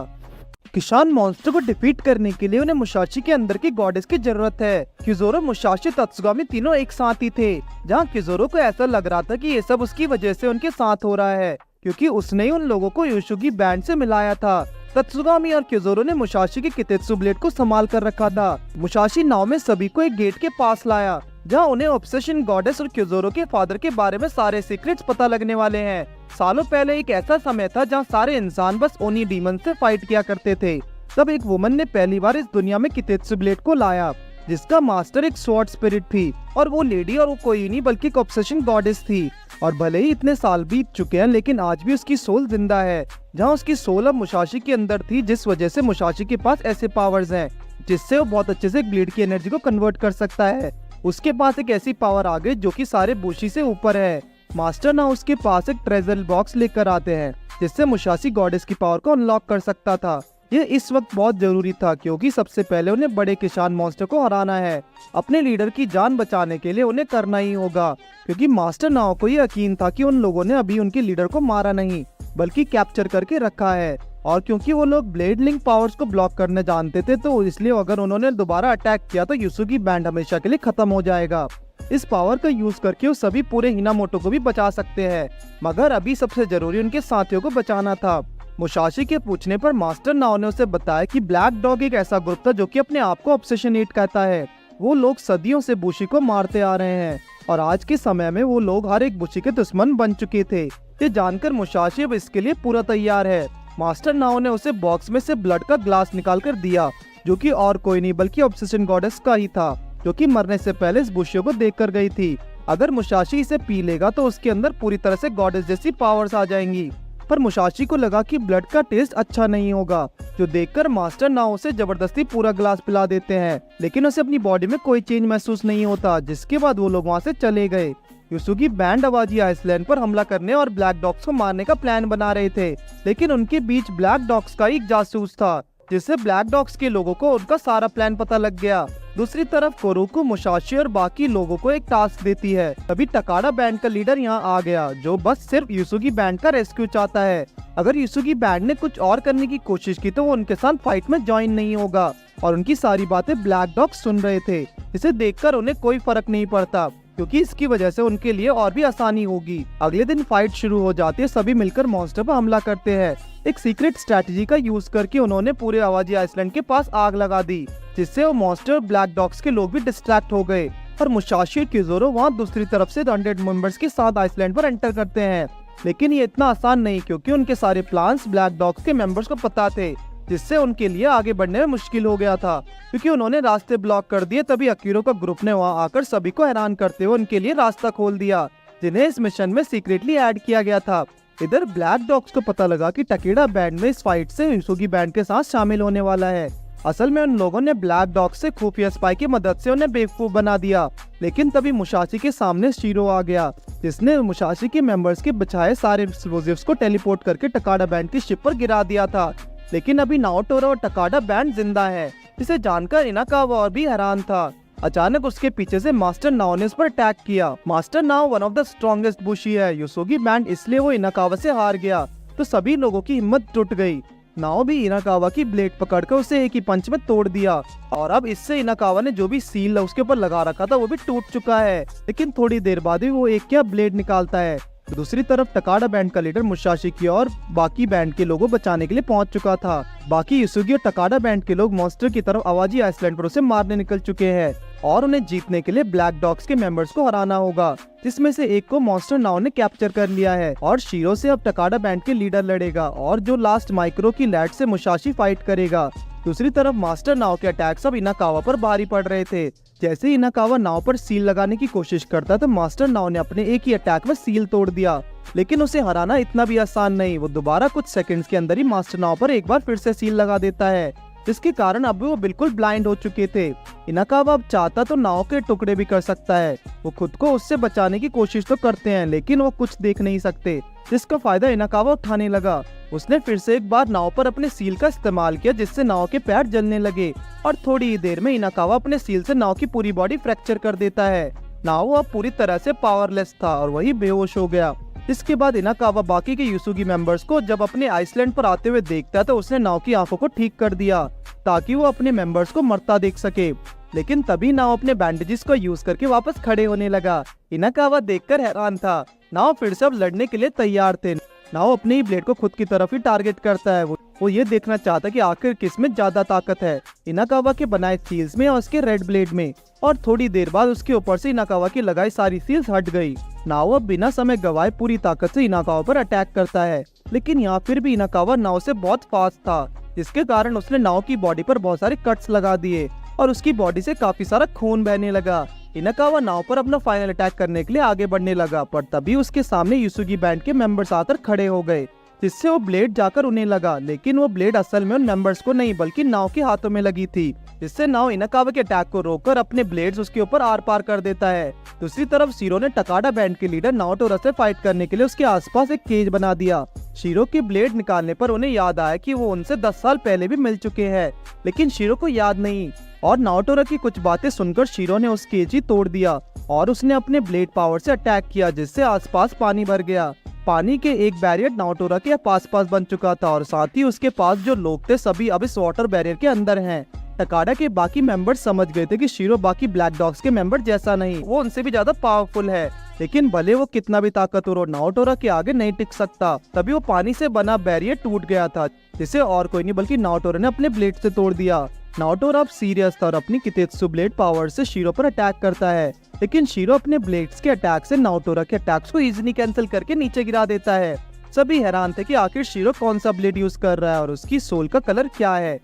किसान मॉन्स्टर को डिफीट करने के लिए उन्हें मुसाशी के अंदर की गॉडेस की जरूरत है। क्यूजोरो, मुसाशी, तत्सुगामी तीनों एक साथ ही थे, जहाँ क्यूजोरो को ऐसा लग रहा था कि ये सब उसकी वजह से उनके साथ हो रहा है, क्योंकि उसने ही उन लोगों को युसुगी बैंड से मिलाया था। तत्सुगामी और क्यूजोरो ने मुसाशी के कितेत्सु ब्लेड को संभाल कर रखा था। मुसाशी नाव में सभी को एक गेट के पास लाया, जहाँ उन्हें ऑब्सेशन गॉडेस और क्यूजोरो के फादर के बारे में सारे सीक्रेट्स पता लगने वाले हैं। सालों पहले एक ऐसा समय था जहाँ सारे इंसान बस ओनी डीमन से फाइट किया करते थे। तब एक वुमन ने पहली बार इस दुनिया में कितेत्सु ब्लेड को लाया, जिसका मास्टर एक स्वॉर्ड स्पिरिट थी, और वो लेडी और वो कोई नहीं बल्कि एक ऑब्सेशन गॉडेस थी। और भले ही इतने साल बीत चुके हैं, लेकिन आज भी उसकी सोल जिंदा है, जहाँ उसकी सोल अब मुसाशी के अंदर थी, जिस वजह से मुसाशी के पास ऐसे पावर्स हैं जिससे वो बहुत अच्छे से ब्लेड की एनर्जी को कन्वर्ट कर सकता है। उसके पास एक ऐसी पावर आ गई जो कि सारे बुशी से ऊपर है। मास्टर ना उसके पास एक ट्रेजर बॉक्स लेकर आते हैं, जिससे मुसाशी गॉडेस की पावर को अनलॉक कर सकता था। यह इस वक्त बहुत जरूरी था, क्योंकि सबसे पहले उन्हें बड़े किसान मॉन्स्टर को हराना है। अपने लीडर की जान बचाने के लिए उन्हें करना ही होगा, क्योंकि मास्टर नाओ को यह यकीन था कि उन लोगों ने अभी उनके लीडर को मारा नहीं बल्कि कैप्चर करके रखा है। और क्योंकि वो लोग ब्लेड लिंक पावर्स को ब्लॉक करने जानते थे, तो इसलिए अगर उन्होंने दोबारा अटैक किया तो युसुगी बैंड हमेशा के लिए खत्म हो जाएगा। इस पावर का यूज करके वो सभी पूरे हिनामोटो को भी बचा सकते हैं, मगर अभी सबसे जरूरी उनके साथियों को बचाना था। मुसाशी के पूछने पर मास्टर नाओ ने उसे बताया कि ब्लैक डॉग एक ऐसा ग्रुप था जो कि अपने आप को ऑब्सेशनेट कहता है। वो लोग सदियों से बुशी को मारते आ रहे हैं और आज के समय में वो लोग हर एक बुशी के दुश्मन बन चुके थे। ये जानकर मुसाशी अब इसके लिए पूरा तैयार है। मास्टर नाओ ने उसे बॉक्स में से ब्लड का ग्लास निकाल कर दिया, जो कि और कोई नहीं बल्कि ऑब्सेशन गॉडेस का ही था, जो कि मरने से पहले इस बुशियो को देखकर गई थी। अगर मुसाशी इसे पी लेगा तो उसके अंदर पूरी तरह से गॉडेस जैसी पावर्स आ जाएंगी। पर मुसाशी को लगा कि ब्लड का टेस्ट अच्छा नहीं होगा, जो देखकर मास्टर नाओ उसे जबरदस्ती पूरा ग्लास पिला देते हैं, लेकिन उसे अपनी बॉडी में कोई चेंज महसूस नहीं होता। जिसके बाद वो लोग वहाँ से चले गए। युसुगी बैंड अवाजी आइसलैंड पर हमला करने और ब्लैक डॉग्स को मारने का प्लान बना रहे थे, लेकिन उनके बीच ब्लैक डॉग्स का एक जासूस था, जिससे ब्लैक डॉग्स के लोगों को उनका सारा प्लान पता लग गया। दूसरी तरफ कोरोको मुसाशी और बाकी लोगों को एक टास्क देती है। तभी टकाडा बैंड का लीडर यहाँ आ गया, जो बस सिर्फ युसुगी बैंड का रेस्क्यू चाहता है। अगर युसुगी बैंड ने कुछ और करने की कोशिश की तो वो उनके साथ फाइट में ज्वाइन नहीं होगा, और उनकी सारी बातें ब्लैक डॉग्स सुन रहे थे, जिसे देखकर उन्हें कोई फर्क नहीं पड़ता, क्योंकि इसकी वजह से उनके लिए और भी आसानी होगी। अगले दिन फाइट शुरू हो जाती है। सभी मिलकर मॉन्स्टर पर हमला करते हैं। एक सीक्रेट स्ट्रैटेजी का यूज करके उन्होंने पूरे आवाजी आइसलैंड के पास आग लगा दी, जिससे वो मॉन्स्टर और ब्लैक डॉग्स के लोग भी डिस्ट्रैक्ट हो गए। और मुसाशी और किज़ोरो वहाँ दूसरी तरफ से 100 मेंबर्स के साथ आइसलैंड पर एंटर करते हैं, लेकिन ये इतना आसान नहीं, क्योंकि उनके सारे प्लान्स ब्लैक डॉग्स के मेंबर्स को पता थे, जिससे उनके लिए आगे बढ़ने में मुश्किल हो गया था, क्योंकि उन्होंने रास्ते ब्लॉक कर दिए। तभी अकीरो का ग्रुप ने वहां आकर सभी को हैरान करते हुए उनके लिए रास्ता खोल दिया, जिन्हें इस मिशन में सीक्रेटली ऐड किया गया था। इधर ब्लैक डॉग्स को पता लगा कि टकेडा बैंड में इस फाइट से युसुगी बैंड के साथ शामिल होने वाला है। असल में उन लोगों ने ब्लैक डॉग्स से खुफिया स्पाई की मदद से उन्हें बेवकूफ बना दिया, लेकिन तभी मुसाशी के सामने शीरो आ गया, जिसने मुसाशी के मेंबर्स के बचाए सारे एक्सप्लोजिव्स को टेलीपोर्ट करके टकाडा बैंड की शिप पर गिरा दिया था। लेकिन अभी नाओटोरा और टकाडा बैंड जिंदा है, जिसे जानकर इनाकावा और भी हैरान था। अचानक उसके पीछे से मास्टर नाओ ने उस पर अटैक किया। मास्टर नाओ वन ऑफ द स्ट्रॉन्गेस्ट बुशी है युसुगी बैंड, इसलिए वो इनाकावा से हार गया, तो सभी लोगों की हिम्मत टूट गई। नाओ भी इनाकावा की ब्लेड पकड़कर उसे एक ही पंच में तोड़ दिया, और अब इससे इनाकावा ने जो भी सील उसके ऊपर लगा रखा था वो भी टूट चुका है। लेकिन थोड़ी देर बाद ही वो एक क्या ब्लेड निकालता है। दूसरी तरफ टकाडा बैंड का लीडर मुसाशी की और बाकी बैंड के लोगों बचाने के लिए पहुंच चुका था। बाकी युसुगी और टकाडा बैंड के लोग मॉन्स्टर की तरफ आवाजी आइसलैंड पर उसे मारने निकल चुके हैं, और उन्हें जीतने के लिए ब्लैक डॉग्स के मेंबर्स को हराना होगा, जिसमें से एक को मॉन्स्टर नाओ ने कैप्चर कर लिया है। और शीरो से अब टकाडा बैंड के लीडर लड़ेगा, और जो लास्ट माइक्रो की लैड से मुसाशी फाइट करेगा। दूसरी तरफ मास्टर नाओ के अटैक सब इनाकावा पर भारी पड़ रहे थे। जैसे इनाकावा नाव पर सील लगाने की कोशिश करता तो मास्टर नाओ ने अपने एक ही अटैक में सील तोड़ दिया, लेकिन उसे हराना इतना भी आसान नहीं। वो दोबारा कुछ सेकंड्स के अंदर ही मास्टर नाओ पर एक बार फिर से सील लगा देता है, जिसके कारण अब वो बिल्कुल ब्लाइंड हो चुके थे। इनाकावा अब चाहता तो नाव के टुकड़े भी कर सकता है। वो खुद को उससे बचाने की कोशिश तो करते हैं, लेकिन वो कुछ देख नहीं सकते, जिसका फायदा इनाकावा उठाने लगा। उसने फिर से एक बार नाव पर अपने सील का इस्तेमाल किया, जिससे नाव के पैर जलने लगे, और थोड़ी ही देर में इनाकावा अपने सील से नाव की पूरी बॉडी फ्रैक्चर कर देता है। नाव अब पूरी तरह से पावरलेस था और वही बेहोश हो गया। इसके बाद इनाकावा बाकी के युसुगी मेंबर्स को जब अपने आइसलैंड पर आते हुए देखता तो उसने नाव की आंखों को ठीक कर दिया, ताकि वो अपने मेंबर्स को मरता देख सके। लेकिन तभी नाव अपने बैंडेजेस को यूज करके वापस खड़े होने लगा। इनाकावा देखकर हैरान था। नाव फिर से अब लड़ने के लिए तैयार थे। नाव अपने ही ब्लेड को खुद की तरफ ही टारगेट करता है। वो ये देखना चाहता कि आखिर किस में ज्यादा ताकत है, इनाकावा के बनाए सील्स में और उसके रेड ब्लेड में। और थोड़ी देर बाद उसके ऊपर से इनाकावा की लगाई सारी सील्स हट गई। नाव अब बिना समय गवाए पूरी ताकत से इनाकावा पर अटैक करता है, लेकिन यहाँ फिर भी इनाकावा नाव से बहुत फास्ट था, जिसके कारण उसने नाव की बॉडी पर बहुत सारे कट्स लगा दिए और उसकी बॉडी से काफी सारा खून बहने लगा। इनाकावा नाव पर अपना फाइनल अटैक करने के लिए आगे बढ़ने लगा, पर तभी उसके सामने युसुगी बैंड के मेंबर्स आकर खड़े हो गए, जिससे वो ब्लेड जाकर उन्हें लगा। लेकिन वो ब्लेड असल में उन मेंबर्स को नहीं बल्कि नाव के हाथों में लगी थी, जिससे नाव इनाकावा के अटैक को रोककर अपने ब्लेड्स उसके ऊपर आर पार कर देता है। दूसरी तरफ शीरो ने टकाडा बैंड के लीडर नाओटोरा से फाइट करने के लिए उसके आसपास एक केज बना दिया। शीरो के ब्लेड निकालने पर उन्हें याद आया कि वो उनसे 10 साल पहले भी मिल चुके हैं, लेकिन शीरो को याद नहीं। और नाओटोरा की कुछ बातें सुनकर शीरो ने उस केज ही तोड़ दिया और उसने अपने ब्लेड पावर से अटैक किया, जिससे आसपास पानी भर गया। पानी के एक बैरियर नाओटोरा के पास बन चुका था और साथ ही उसके पास जो लोग थे सभी अब इस वाटर बैरियर के अंदर हैं। टकाडा के बाकी मेंबर्स समझ गए थे कि शीरो बाकी ब्लैक डॉग्स के मेंबर जैसा नहीं, वो उनसे भी ज्यादा पावरफुल है, लेकिन भले वो कितना भी ताकतवर हो नाओटोरा के आगे नहीं टिक सकता। तभी वो पानी से बना बैरियर टूट गया था, जिसे और कोई नहीं बल्कि नाओटोरा ने अपने ब्लेड से तोड़ दिया। नाओटोरा अब सीरियस था और अपनी कितेत्सु ब्लेड पावर से शीरो पर अटैक करता है, लेकिन शीरो अपने ब्लेड्स के अटैक से नाओटोरा के अटैक्स को इजीली कैंसिल करके नीचे गिरा देता है। सभी हैरान थे कि आखिर शीरो कौन सा ब्लेड यूज कर रहा है और उसकी सोल का कलर क्या है।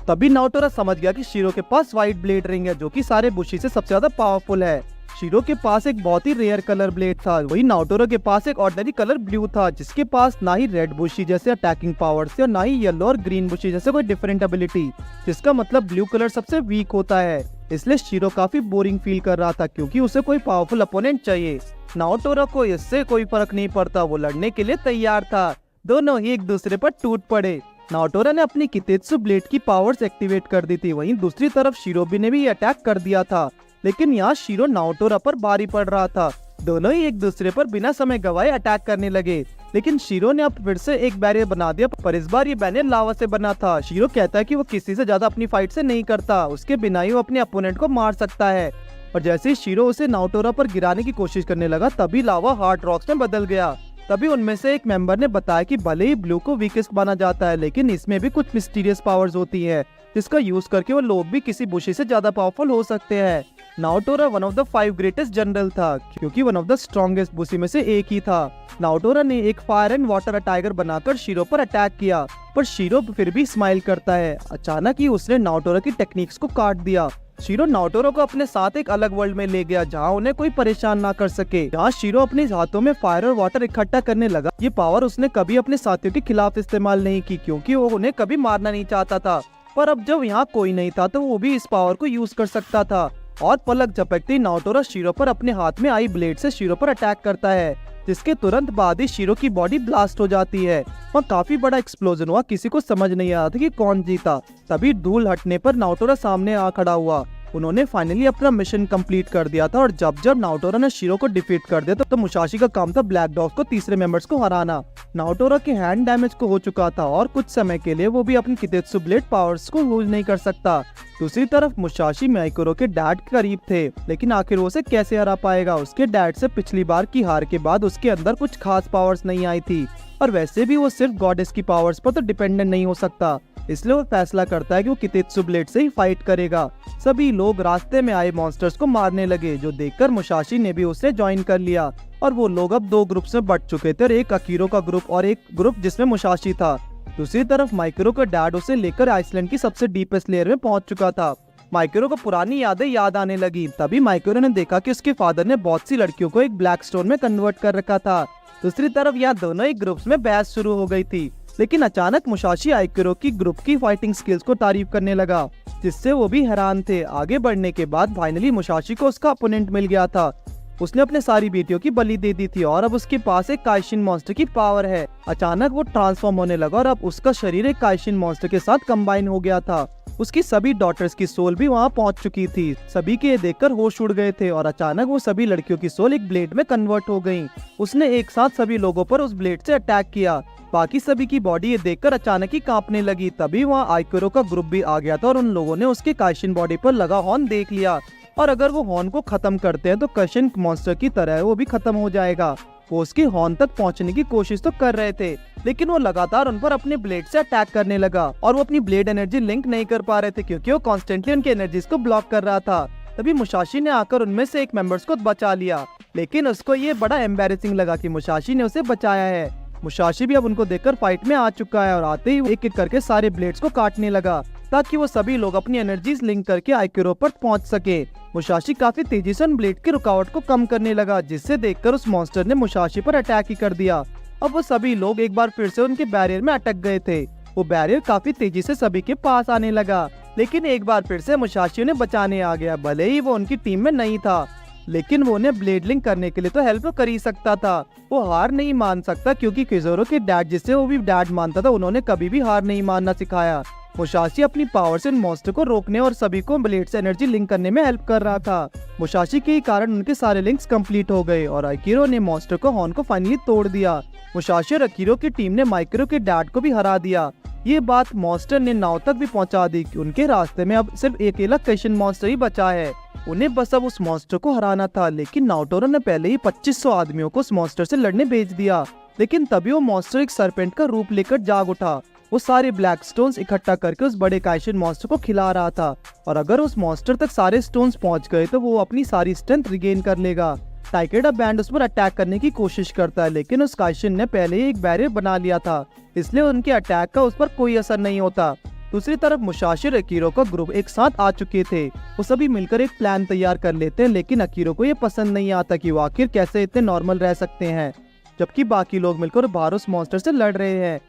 तभी नाओटोरा समझ गया कि शीरो के पास व्हाइट ब्लेड रिंग है जो कि सारे बुशी से सबसे ज्यादा पावरफुल है। शीरो के पास एक बहुत ही रेयर कलर ब्लेड था, वही नाओटोरा के पास एक ऑर्डिनरी कलर ब्लू था जिसके पास ना ही रेड बुशी जैसे अटैकिंग पावर से और ना ही येलो और ग्रीन बुशी जैसे कोई डिफरेंट एबिलिटी, जिसका मतलब ब्लू कलर सबसे वीक होता है। इसलिए शीरो काफी बोरिंग फील कर रहा था क्योंकि उसे कोई पावरफुल अपोनेंट चाहिए। नाओटोरा को इससे कोई फर्क नहीं पड़ता, वो लड़ने के लिए तैयार था। दोनों ही एक दूसरे पर टूट पड़े। नाओटोरा ने अपनी कितेत्सु ब्लेड की पावर्स एक्टिवेट कर दी थी, वहीं दूसरी तरफ शिरोबी ने भी अटैक कर दिया था, लेकिन यहाँ शीरो नाओटोरा पर भारी पड़ रहा था। दोनों ही एक दूसरे पर बिना समय गवाए अटैक करने लगे, लेकिन शीरो ने अब फिर से एक बैरियर बना दिया, पर इस बार ये बैरियर लावा से बना था। शीरो कहता है कि वो किसी से ज्यादा अपनी फाइट से नहीं करता, उसके बिना ही वो अपने अपोनेंट को मार सकता है। और जैसे ही शीरो उसे नाओटोरा पर गिराने की कोशिश करने लगा तभी लावा हार्ड रॉक्स में बदल गया। तभी उनमें से एक मेंबर ने बताया कि भले ही ब्लू को वीकेस्ट माना जाता है, लेकिन इसमें भी कुछ मिस्टीरियस पावर्स होती है जिसका यूज करके वो लोग भी किसी बुशी से ज्यादा पावरफुल हो सकते हैं। Naotora one of the 5 greatest general था क्योंकि वन ऑफ द स्ट्रॉन्गेस्ट बुशी में से एक ही था। नाओटोरा ने एक फायर एंड वाटर टाइगर बनाकर शीरो पर अटैक किया, पर शीरो फिर भी स्माइल करता है। अचानक ही उसने नाओटोरा की टेक्निक्स को काट दिया। शीरो नाओटोरा को अपने साथ एक अलग वर्ल्ड में ले गया जहाँ उन्हें कोई परेशान ना कर सके। जहाँ शीरो अपने हाथों में फायर और वाटर इकट्ठा करने लगा। ये पावर उसने कभी अपने साथियों के खिलाफ इस्तेमाल नहीं की क्योंकि वो उन्हें कभी मारना नहीं चाहता था, पर अब जब यहाँ कोई नहीं था तो वो भी इस पावर को यूज कर सकता था। और पलक झपकते ही नाओटोरा शीरो पर अपने हाथ में आई ब्लेड से शीरो पर अटैक करता है, जिसके तुरंत बाद ही शीरो की बॉडी ब्लास्ट हो जाती है। वहाँ काफी बड़ा एक्सप्लोजन हुआ, किसी को समझ नहीं आया था कि कौन जीता। तभी धूल हटने पर नाओटोरा सामने आ खड़ा हुआ। उन्होंने फाइनली अपना मिशन कंप्लीट कर दिया था और जब नाओटोरा ने शीरो को डिफीट कर दिया तो मुसाशी का काम था ब्लैक डॉग को तीसरे मेंबर्स को हराना। नाओटोरा के हैंड डैमेज को हो चुका था और कुछ समय के लिए वो भी अपनी कितेत्सु ब्लेड पावर्स को यूज नहीं कर सकता। दूसरी तरफ मुसाशी माइकोरो के डैड के करीब थे, लेकिन आखिर वो उसे कैसे हरा पाएगा। उसके डैड से पिछली बार की हार के बाद उसके अंदर कुछ खास पावर्स नहीं आई थी, और वैसे भी वो सिर्फ गॉडेस की पावर्स पर तो डिपेंडेंट नहीं हो सकता। इसलिए वो फैसला करता है कि वो कितेत्सु ब्लेड से ही फाइट करेगा। सभी लोग रास्ते में आए मॉन्स्टर्स को मारने लगे, जो देखकर मुसाशी ने भी उसे ज्वाइन कर लिया। और वो लोग अब 2 ग्रुप्स में बट चुके थे, एक अकीरो का ग्रुप और एक ग्रुप जिसमें मुसाशी था। दूसरी तरफ माइक्रो का डैड उसे लेकर आइसलैंड की सबसे डीपेस्ट लेयर में पहुंच चुका था। माइक्रो को पुरानी यादें याद आने लगी। तभी माइक्रो ने देखा कि उसके फादर ने बहुत सी लड़कियों को एक ब्लैक स्टोन में कन्वर्ट कर रखा था। दूसरी तरफ यहाँ दोनों ही ग्रुप्स में बहस शुरू हो गई थी, लेकिन अचानक मुसाशी आइकोरो की ग्रुप की फाइटिंग स्किल्स को तारीफ करने लगा, जिससे वो भी हैरान थे। आगे बढ़ने के बाद फाइनली मुसाशी को उसका अपोनेंट मिल गया था। उसने अपने सारी बेटियों की बलि दे दी थी और अब उसके पास एक काइशिन मॉन्स्टर की पावर है। अचानक वो ट्रांसफॉर्म होने लगा और अब उसका शरीर एक काइशिन मॉन्स्टर के साथ कंबाइन हो गया था। उसकी सभी डॉटर्स की सोल भी वहाँ पहुँच चुकी थी। सभी के देखकर होश उड़ गए थे और अचानक वो सभी लड़कियों की सोल एक ब्लेड में कन्वर्ट हो गयी। उसने एक साथ सभी लोगों पर उस ब्लेड से अटैक किया। बाकी सभी की बॉडी ये देखकर अचानक ही कांपने लगी। तभी वहाँ आइकोरो का ग्रुप भी आ गया था और उन लोगों ने उसके काइशिन बॉडी पर लगा हॉर्न देख लिया, और अगर वो हॉर्न को खत्म करते हैं तो काइशिन मॉन्स्टर की तरह वो भी खत्म हो जाएगा। वो उसके हॉर्न तक पहुंचने की कोशिश तो कर रहे थे, लेकिन वो लगातार उन पर अपने ब्लेड से अटैक करने लगा और वो अपनी ब्लेड एनर्जी लिंक नहीं कर पा रहे थे क्योंकि वो कॉन्स्टेंटली उनकी एनर्जीज को ब्लॉक कर रहा था। तभी मुसाशी ने आकर उनमें से एक मेंबर्स को बचा लिया, लेकिन उसको ये बड़ा एम्बैरेसिंग लगा कि मुसाशी ने उसे बचाया है। मुसाशी भी अब उनको देखकर फाइट में आ चुका है और आते ही एक एक करके सारे ब्लेड्स को काटने लगा ताकि वो सभी लोग अपनी एनर्जीज लिंक करके आइकोरो पर पहुंच सके। मुसाशी काफी तेजी से उन ब्लेड की रुकावट को कम करने लगा, जिससे देखकर उस मॉन्स्टर ने मुसाशी पर अटैक ही कर दिया। अब वो सभी लोग एक बार फिर से उनके बैरियर में अटक गए थे। वो बैरियर काफी तेजी से सभी के पास आने लगा, लेकिन एक बार फिर से मुसाशी उन्हें बचाने आ गया। भले ही वो उनकी टीम में नहीं था, लेकिन वो उन्हें ब्लेड लिंक करने के लिए तो हेल्प कर ही सकता था। वो हार नहीं मान सकता क्योंकि किजोरो के डैड, जिसे वो भी डैड मानता था, उन्होंने कभी भी हार नहीं मानना सिखाया। मुसाशी अपनी पावर से मॉन्स्टर को रोकने और सभी को ब्लेड से एनर्जी लिंक करने में हेल्प कर रहा था। मुसाशी के कारण उनके सारे लिंक्स कंप्लीट हो गए और आइकिरो ने मॉन्स्टर को हॉर्न को फाइनली तोड़ दिया। मुसाशी और आइकिरो की टीम ने माइक्रो के डैड को भी हरा दिया। ये बात मॉन्स्टर ने नाव तक भी पहुंचा दी कि उनके रास्ते में अब सिर्फ अकेला काइशिन मॉन्स्टर ही बचा है। उन्हें बस अब उस मॉन्स्टर को हराना था, लेकिन नाओटोरो ने पहले ही 2500 आदमियों को उस मॉन्स्टर से लड़ने भेज दिया। लेकिन तभी वो मॉन्स्टर एक सरपेंट का रूप लेकर जाग उठा। वो सारे ब्लैक स्टोन्स इकट्ठा करके उस बड़े काइशिन मॉन्स्टर को खिला रहा था, और अगर उस मॉन्स्टर तक सारे स्टोन्स पहुंच गए तो वो अपनी सारी स्ट्रेंथ रिगेन कर लेगा। टाइकेडा बैंड उस पर अटैक करने की कोशिश करता है, लेकिन उस काइशिन ने पहले ही एक बैरियर बना लिया था, इसलिए उनके अटैक का उस पर कोई असर नहीं होता। दूसरी तरफ मुसाशी और अकीरो का ग्रुप एक साथ आ चुके थे। वो सभी मिलकर एक प्लान तैयार कर लेते हैं, लेकिन अकीरो को ये पसंद नहीं आता कि वो आखिर कैसे इतने नॉर्मल रह सकते हैं जबकि बाकी लोग मिलकर बाहर उस मॉन्स्टर से लड़ रहे हैं।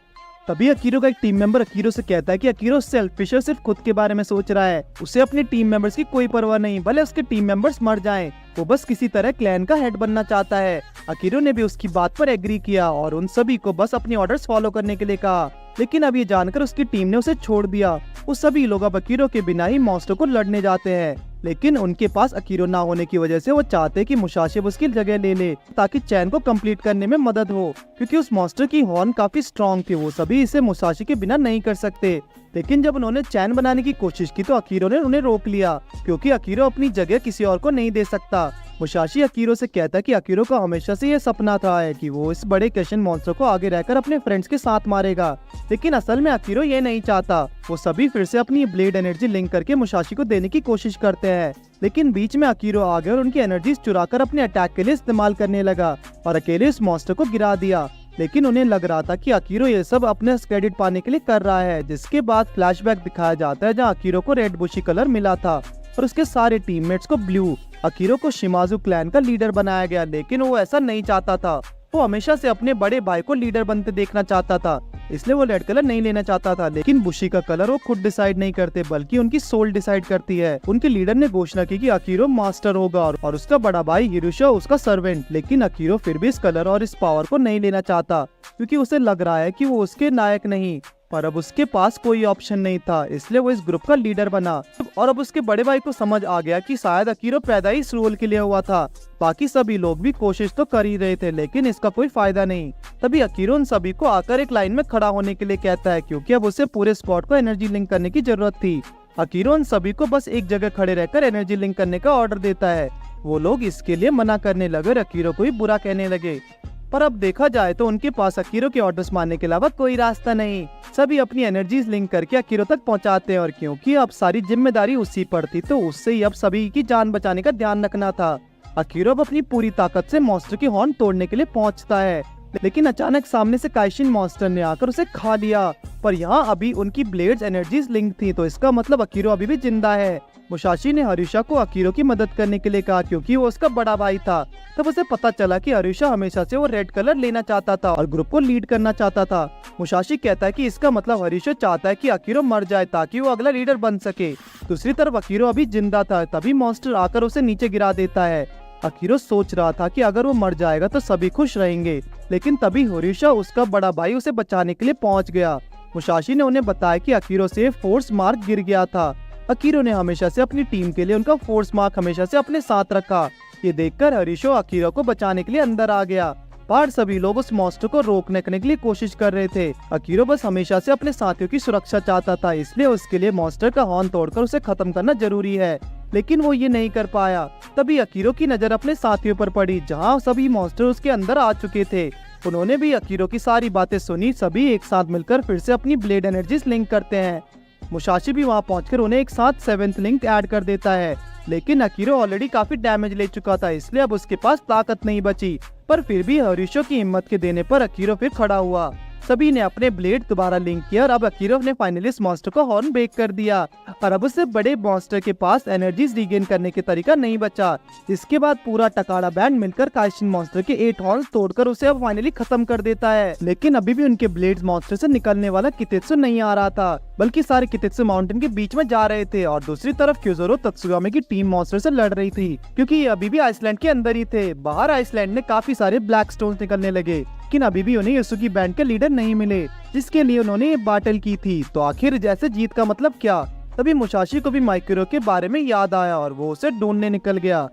तभी अकीरो का एक टीम मेंबर अकीरो से कहता है कि अकीरो सेल्फिश है, सिर्फ खुद के बारे में सोच रहा है। उसे अपने टीम मेंबर्स की कोई परवाह नहीं, भले उसके टीम मेंबर्स मर जाएं, वो बस किसी तरह क्लैन का हेड बनना चाहता है। अकीरो ने भी उसकी बात पर एग्री किया और उन सभी को बस अपनी ऑर्डर्स फॉलो करने के लिए कहा। लेकिन अब ये जानकर उसकी टीम ने उसे छोड़ दिया। वो सभी लोग अब अकीरो के बिना ही मॉन्स्टर को लड़ने जाते हैं, लेकिन उनके पास अकीरो ना होने की वजह से वो चाहते हैं कि मुसाशी उसकी जगह ले ले ताकि चैन को कंप्लीट करने में मदद हो, क्योंकि उस मॉन्स्टर की हॉर्न काफी स्ट्रॉन्ग थी। वो सभी इसे मुसाशी के बिना नहीं कर सकते। लेकिन जब उन्होंने चैन बनाने की कोशिश की तो अकीरो ने उन्हें रोक लिया, क्योंकि अकीरो अपनी जगह किसी और को नहीं दे सकता। मुसाशी अकीरो से कहता है कि अकीरो का हमेशा से ये सपना था है कि वो इस बड़े क्रेशन मॉन्स्टर को आगे रहकर अपने फ्रेंड्स के साथ मारेगा, लेकिन असल में अकीरो ये नहीं चाहता। वो सभी फिर से अपनी ब्लेड एनर्जी लिंक करके मुसाशी को देने की कोशिश करते हैं, लेकिन बीच में अकीरो आ गया और उनकी एनर्जी चुराकर अपने अटैक के लिए इस्तेमाल करने लगा और अकेले इस मॉन्स्टर को गिरा दिया। लेकिन उन्हें लग रहा था कि अकीरो ये सब अपने क्रेडिट पाने के लिए कर रहा है। जिसके बाद फ्लैशबैक दिखाया जाता है जहाँ अकीरो को रेड बुशी कलर मिला था और उसके सारे टीममेट्स को ब्लू। अकीरो को शिमाजू क्लैन का लीडर बनाया गया, लेकिन वो ऐसा नहीं चाहता था। वो हमेशा से अपने बड़े भाई को लीडर बनते देखना चाहता था, इसलिए वो रेड कलर नहीं लेना चाहता था। लेकिन बुशी का कलर वो खुद डिसाइड नहीं करते, बल्कि उनकी सोल डिसाइड करती है। उनके लीडर ने घोषणा की कि अकीरो मास्टर होगा और उसका बड़ा भाई हिरुशा उसका सर्वेंट। लेकिन अकीरो फिर भी इस कलर और इस पावर को नहीं लेना चाहता, क्योंकि उसे लग रहा है कि वो उसके नायक नहीं। पर अब उसके पास कोई ऑप्शन नहीं था, इसलिए वो इस ग्रुप का लीडर बना। और अब उसके बड़े भाई को समझ आ गया कि शायद अकीरो पैदा ही इस रोल के लिए हुआ था। बाकी सभी लोग भी कोशिश तो कर ही रहे थे, लेकिन इसका कोई फायदा नहीं। तभी अकीरो उन सभी को आकर एक लाइन में खड़ा होने के लिए कहता है, क्योंकि अब उसे पूरे स्पॉट को एनर्जी लिंक करने की जरूरत थी। अकीरो उन सभी को बस एक जगह खड़े रहकर एनर्जी लिंक करने का ऑर्डर देता है। वो लोग इसके लिए मना करने लगे और अकीरो को ही बुरा कहने लगे। पर अब देखा जाए तो उनके पास अकीरो के ऑर्डर्स मानने के अलावा कोई रास्ता नहीं। सभी अपनी एनर्जीज लिंक करके अकीरो तक पहुंचाते हैं और क्योंकि अब सारी जिम्मेदारी उसी पर थी तो उससे ही अब सभी की जान बचाने का ध्यान रखना था। अकीरो अब अपनी पूरी ताकत से मॉन्स्टर की हॉर्न तोड़ने के लिए पहुंचता है, लेकिन अचानक सामने से काइशिन मॉन्स्टर ने आकर उसे खा लिया। पर यहाँ अभी उनकी ब्लेड्स एनर्जीज लिंक थी, तो इसका मतलब अकीरो अभी भी जिंदा है। मुसाशी ने हरीशा को अकीरो की मदद करने के लिए कहा, क्योंकि वो उसका बड़ा भाई था। तब उसे पता चला कि हरीशा हमेशा से वो रेड कलर लेना चाहता था और ग्रुप को लीड करना चाहता था। मुसाशी कहता है कि इसका मतलब हरीशा चाहता है कि अकीरो मर जाए ताकि वो अगला लीडर बन सके। दूसरी तरफ अकीरो अभी जिंदा था, तभी मॉन्स्टर आकर उसे नीचे गिरा देता है। अकीरो सोच रहा था कि अगर वो मर जाएगा तो सभी खुश रहेंगे, लेकिन तभी हरीशा उसका बड़ा भाई उसे बचाने के लिए पहुंच गया। मुसाशी ने उन्हें बताया कि अकीरो से फोर्स मार्क गिर गया था। अकीरो ने हमेशा से अपनी टीम के लिए उनका फोर्स मार्क हमेशा से अपने साथ रखा। ये देखकर हरीशो अकीरो को बचाने के लिए अंदर आ गया। बाहर सभी लोग उस मॉन्स्टर को रोकने के लिए कोशिश कर रहे थे। अकीरो बस हमेशा से अपने साथियों की सुरक्षा चाहता था, इसलिए उसके लिए मॉन्स्टर का हॉर्न तोड़कर उसे खत्म करना जरूरी है, लेकिन वो ये नहीं कर पाया। तभी अकीरो की नजर अपने साथियों पर पड़ी, जहाँ सभी मॉन्स्टर उसके अंदर आ चुके थे। उन्होंने भी अकीरो की सारी बातें सुनी। सभी एक साथ मिलकर फिर से अपनी ब्लेड एनर्जीज लिंक करते हैं। मुसाशी भी वहाँ पहुंचकर उन्हें एक साथ 7th लिंक ऐड कर देता है, लेकिन अकीरो ऑलरेडी काफी डैमेज ले चुका था, इसलिए अब उसके पास ताकत नहीं बची। पर फिर भी हरीशो की हिम्मत के देने पर अकीरो फिर खड़ा हुआ। सभी ने अपने ब्लेड दोबारा लिंक किया और अब अकीरो ने फाइनली इस मॉन्स्टर को हॉर्न ब्रेक कर दिया और अब उससे बड़े मॉन्स्टर के पास एनर्जीज रीगेन करने के तरीका नहीं बचा। इसके बाद पूरा टकाड़ा बैंड मिलकर काइशिन मॉन्स्टर के 8 हॉर्न्स तोड़कर उसे अब फाइनली खत्म कर देता है। लेकिन अभी भी उनके ब्लेड्स मॉन्स्टर से निकलने वाला कितेत्सु नहीं आ रहा था, बल्कि सारे कितेत्सु माउंटेन के बीच में जा रहे थे और दूसरी तरफ क्यूजोरो तत्सुगामी की टीम मॉन्स्टर से लड़ रही थी, क्योंकि ये अभी भी आइसलैंड के अंदर ही थे। बाहर आइसलैंड में काफी सारे ब्लैक स्टोन्स निकलने लगे, लेकिन अभी भी उन्हें यसुकी बैंड के लीडर नहीं मिले, जिसके लिए उन्होंने ये बैटल की थी। तो आखिर जैसे जीत का मतलब क्या? तभी मुसाशी को भी माइक्रो के बारे में याद आया और वो उसे ढूंढने निकल गया।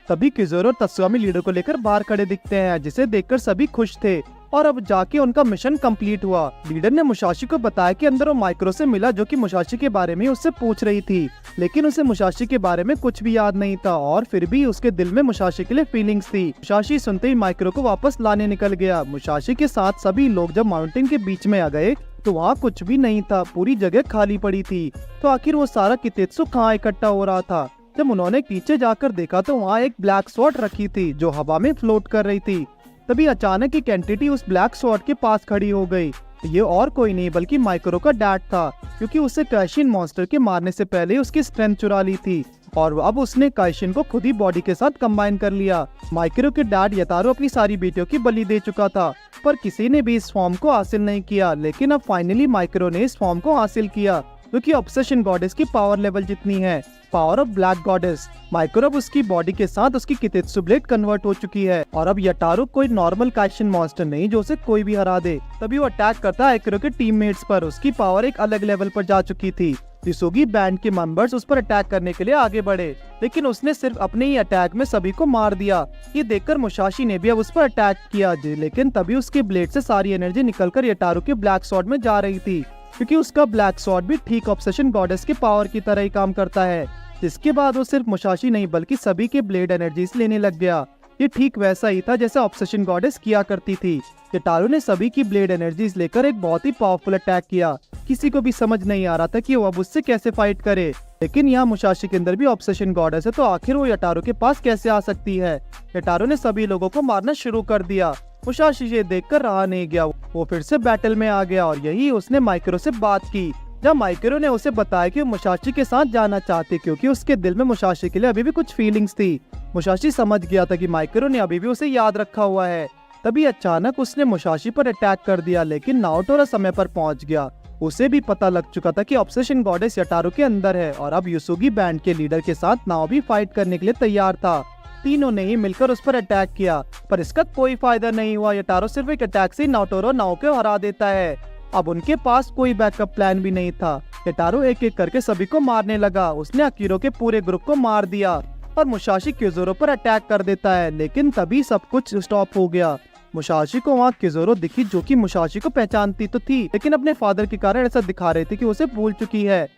तभी किजोरो तत्सुगामी लीडर को लेकर बाहर खड़े दिखते हैं, जिसे देखकर सभी खुश थे और अब जाके उनका मिशन कंप्लीट हुआ। लीडर ने मुसाशी को बताया कि अंदर वो माइक्रो से मिला, जो कि मुसाशी के बारे में उससे पूछ रही थी, लेकिन उसे मुसाशी के बारे में कुछ भी याद नहीं था और फिर भी उसके दिल में मुसाशी के लिए फीलिंग्स थी। मुसाशी सुनते ही माइक्रो को वापस लाने निकल गया। मुसाशी के साथ सभी लोग जब माउंटेन के बीच में आ गए तो वहाँ कुछ भी नहीं था, पूरी जगह खाली पड़ी थी। तो आखिर वो सारा कितेत्सु कहाँ इकट्ठा हो रहा था? जब उन्होंने पीछे जाकर देखा तो वहाँ एक ब्लैक स्वॉर्ड रखी थी जो हवा में फ्लोट कर रही थी। तभी अचानक एक एंटिटी उस ब्लैक स्वॉर्ड के पास खड़ी हो गई। ये और कोई नहीं बल्कि माइक्रो का डैड था, क्योंकि उसे काइशिन मॉन्स्टर के मारने से पहले ही उसकी स्ट्रेंथ चुरा ली थी और अब उसने काइशिन को खुद ही बॉडी के साथ कंबाइन कर लिया। माइक्रो के डैड यतारो अपनी सारी बेटियों की बलि दे चुका था, पर किसी ने भी इस फॉर्म को हासिल नहीं किया। लेकिन अब फाइनली माइक्रो ने इस फॉर्म को हासिल किया, क्योंकि ऑब्सेशन गॉडेस की पावर लेवल जितनी है, power of black goddess. Micro अब उसकी बॉडी के साथ उसकी कितेत्सु ब्लेड कन्वर्ट हो चुकी है और अब यटारो कोई नॉर्मल काइशिन मॉन्स्टर नहीं जो उसे कोई भी हरा दे। तभी वो अटैक करता है आइकरो के टीममेट्स पर। उसकी पावर एक अलग लेवल पर जा चुकी थी। युसुगी बैंड के मेंबर्स उस पर अटैक करने के लिए आगे बढ़े, लेकिन उसने सिर्फ अपने ही अटैक में सभी को मार दिया। ये देखकर मुसाशी ने भी अब उस पर अटैक किया, लेकिन तभी उसके ब्लेड से सारी एनर्जी निकलकर यटारो के ब्लैक स्वॉर्ड में जा रही थी, क्योंकि उसका ब्लैक स्वॉर्ड भी ठीक ऑब्सेशन गॉडेस के पावर की तरह ही काम करता है। जिसके बाद वो सिर्फ मुसाशी नहीं बल्कि सभी के ब्लेड एनर्जीज लेने लग गया। ये ठीक वैसा ही था जैसा ऑब्सेशन गॉडेस किया करती थी। यटारो ने सभी की ब्लेड एनर्जीज लेकर एक बहुत ही पावरफुल अटैक किया। किसी को भी समझ नहीं आ रहा था कि वो अब उससे कैसे फाइट करे, लेकिन यहाँ मुसाशी के अंदर भी ऑब्सेशन गॉडेस है, तो आखिर वो यटारो के पास कैसे आ सकती है। यटारो ने सभी लोगों को मारना शुरू कर दिया। मुसाशी ये देखकर रहा नहीं गया, वो फिर से बैटल में आ गया और यही उसने माइक्रो से बात की, जब माइक्रो ने उसे बताया कि वो मुसाशी के साथ जाना चाहती, क्योंकि उसके दिल में मुसाशी के लिए अभी भी कुछ फीलिंग्स थी। मुसाशी समझ गया था कि माइक्रो ने अभी भी उसे याद रखा हुआ है। तभी अचानक उसने मुसाशी पर अटैक कर दिया, लेकिन नाओटोरा समय पर पहुंच गया। उसे भी पता लग चुका था कि ऑब्सेशन गॉडेस यटारो के अंदर है और अब युसुगी बैंड के लीडर के साथ नाओ भी फाइट करने के लिए तैयार था। तीनों ने ही मिलकर उस पर अटैक किया, पर इसका कोई फायदा नहीं हुआ। यटारो सिर्फ एक अटैक से नाओटोरो नाओ को हरा देता है। अब उनके पास कोई बैकअप प्लान भी नहीं था। यटारो एक एक करके सभी को मारने लगा। उसने अकीरो के पूरे ग्रुप को मार दिया और मुसाशी किज़ोरो पर अटैक कर देता है, लेकिन तभी सब कुछ स्टॉप हो गया। मुसाशी को वहाँ किज़ोरो दिखी, जो कि मुसाशी को पहचानती तो थी, लेकिन अपने फादर के कारण ऐसा दिखा रही थी कि उसे भूल चुकी है।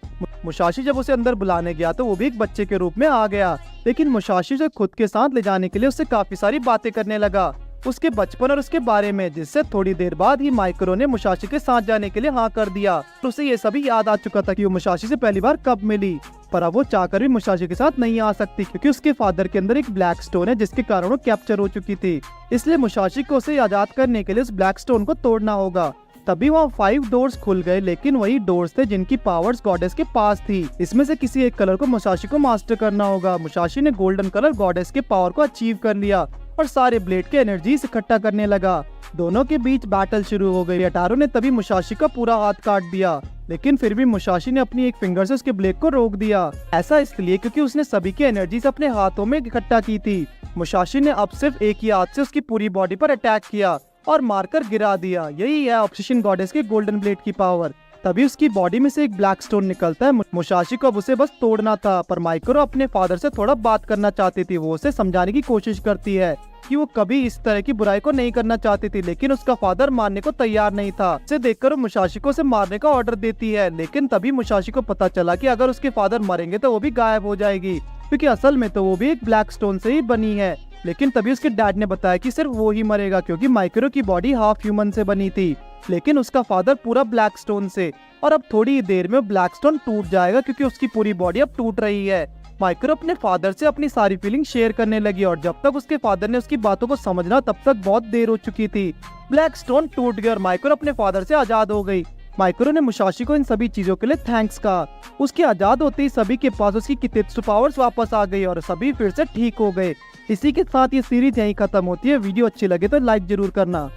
मुसाशी जब उसे अंदर बुलाने गया तो वो भी एक बच्चे के रूप में आ गया, लेकिन मुसाशी उसे खुद के साथ ले जाने के लिए उससे काफी सारी बातें करने लगा, उसके बचपन और उसके बारे में, जिससे थोड़ी देर बाद ही माइक्रो ने मुसाशी के साथ जाने के लिए हाँ कर दिया। तो उसे ये सभी याद आ चुका था कि वो मुसाशी से पहली बार कब मिली, पर अब वो चाहकर भी मुसाशी के साथ नहीं आ सकती, क्योंकि उसके फादर के अंदर एक ब्लैक स्टोन है जिसके कारण वो कैप्चर हो चुकी थी। इसलिए मुसाशी को उसे आजाद करने के लिए उस ब्लैक स्टोन को तोड़ना होगा। तभी वहाँ 5 डोर्स खुल गए, लेकिन वही डोर्स थे जिनकी पावर्स गॉडेस के पास थी। इसमें से किसी एक कलर को मुसाशी को मास्टर करना होगा। मुसाशी ने गोल्डन कलर गॉडेस के पावर को अचीव कर लिया और सारे ब्लेड के एनर्जीज इकट्ठा करने लगा। दोनों के बीच बैटल शुरू हो गई। यटारो ने तभी मुसाशी का पूरा हाथ काट दिया, लेकिन फिर भी मुसाशी ने अपनी एक फिंगर से उसके ब्लेड को रोक दिया। ऐसा इसलिए क्योंकि उसने सभी की एनर्जीज अपने हाथों में इकट्ठा की थी। मुसाशी ने अब सिर्फ एक ही हाथ से उसकी पूरी बॉडी पर अटैक किया और मारकर गिरा दिया। यही है ऑब्सेशन गॉडेस के गोल्डन ब्लेड की पावर। तभी उसकी बॉडी में से एक ब्लैक स्टोन निकलता है। मुसाशी को अब उसे बस तोड़ना था, पर माइक्रो अपने फादर से थोड़ा बात करना चाहती थी। वो उसे समझाने की कोशिश करती है कि वो कभी इस तरह की बुराई को नहीं करना चाहती थी, लेकिन उसका फादर मानने को तैयार नहीं था। इसे देखकर वो मुसाशी को उसे मारने का ऑर्डर देती है, लेकिन तभी मुसाशी को पता चला कि अगर उसके फादर मरेंगे तो वो भी गायब हो जाएगी, क्योंकि असल में तो वो भी एक ब्लैक स्टोन से ही बनी है। लेकिन तभी उसके डैड ने बताया कि सिर्फ वो ही मरेगा, क्योंकि माइक्रो की बॉडी हाफ ह्यूमन से बनी थी, लेकिन उसका फादर पूरा ब्लैक स्टोन से। और अब थोड़ी ही देर में ब्लैक स्टोन टूट जाएगा, क्योंकि उसकी पूरी बॉडी अब टूट रही है। माइक्रो अपने फादर से अपनी सारी फीलिंग शेयर करने लगी, और जब तक उसके फादर ने उसकी बातों को समझना तब तक बहुत देर हो चुकी थी। ब्लैक स्टोन टूट गया और माइक्रो अपने फादर से आजाद हो गई। माइक्रो ने मुसाशी को इन सभी चीजों के लिए थैंक्स कहा। उसके आजाद होते ही सभी के पास उसकी कितेत्सु पावर्स वापस आ गई और सभी फिर से ठीक हो गए। इसी के साथ ये सीरीज यहीं खत्म होती है। वीडियो अच्छी लगे तो लाइक जरूर करना।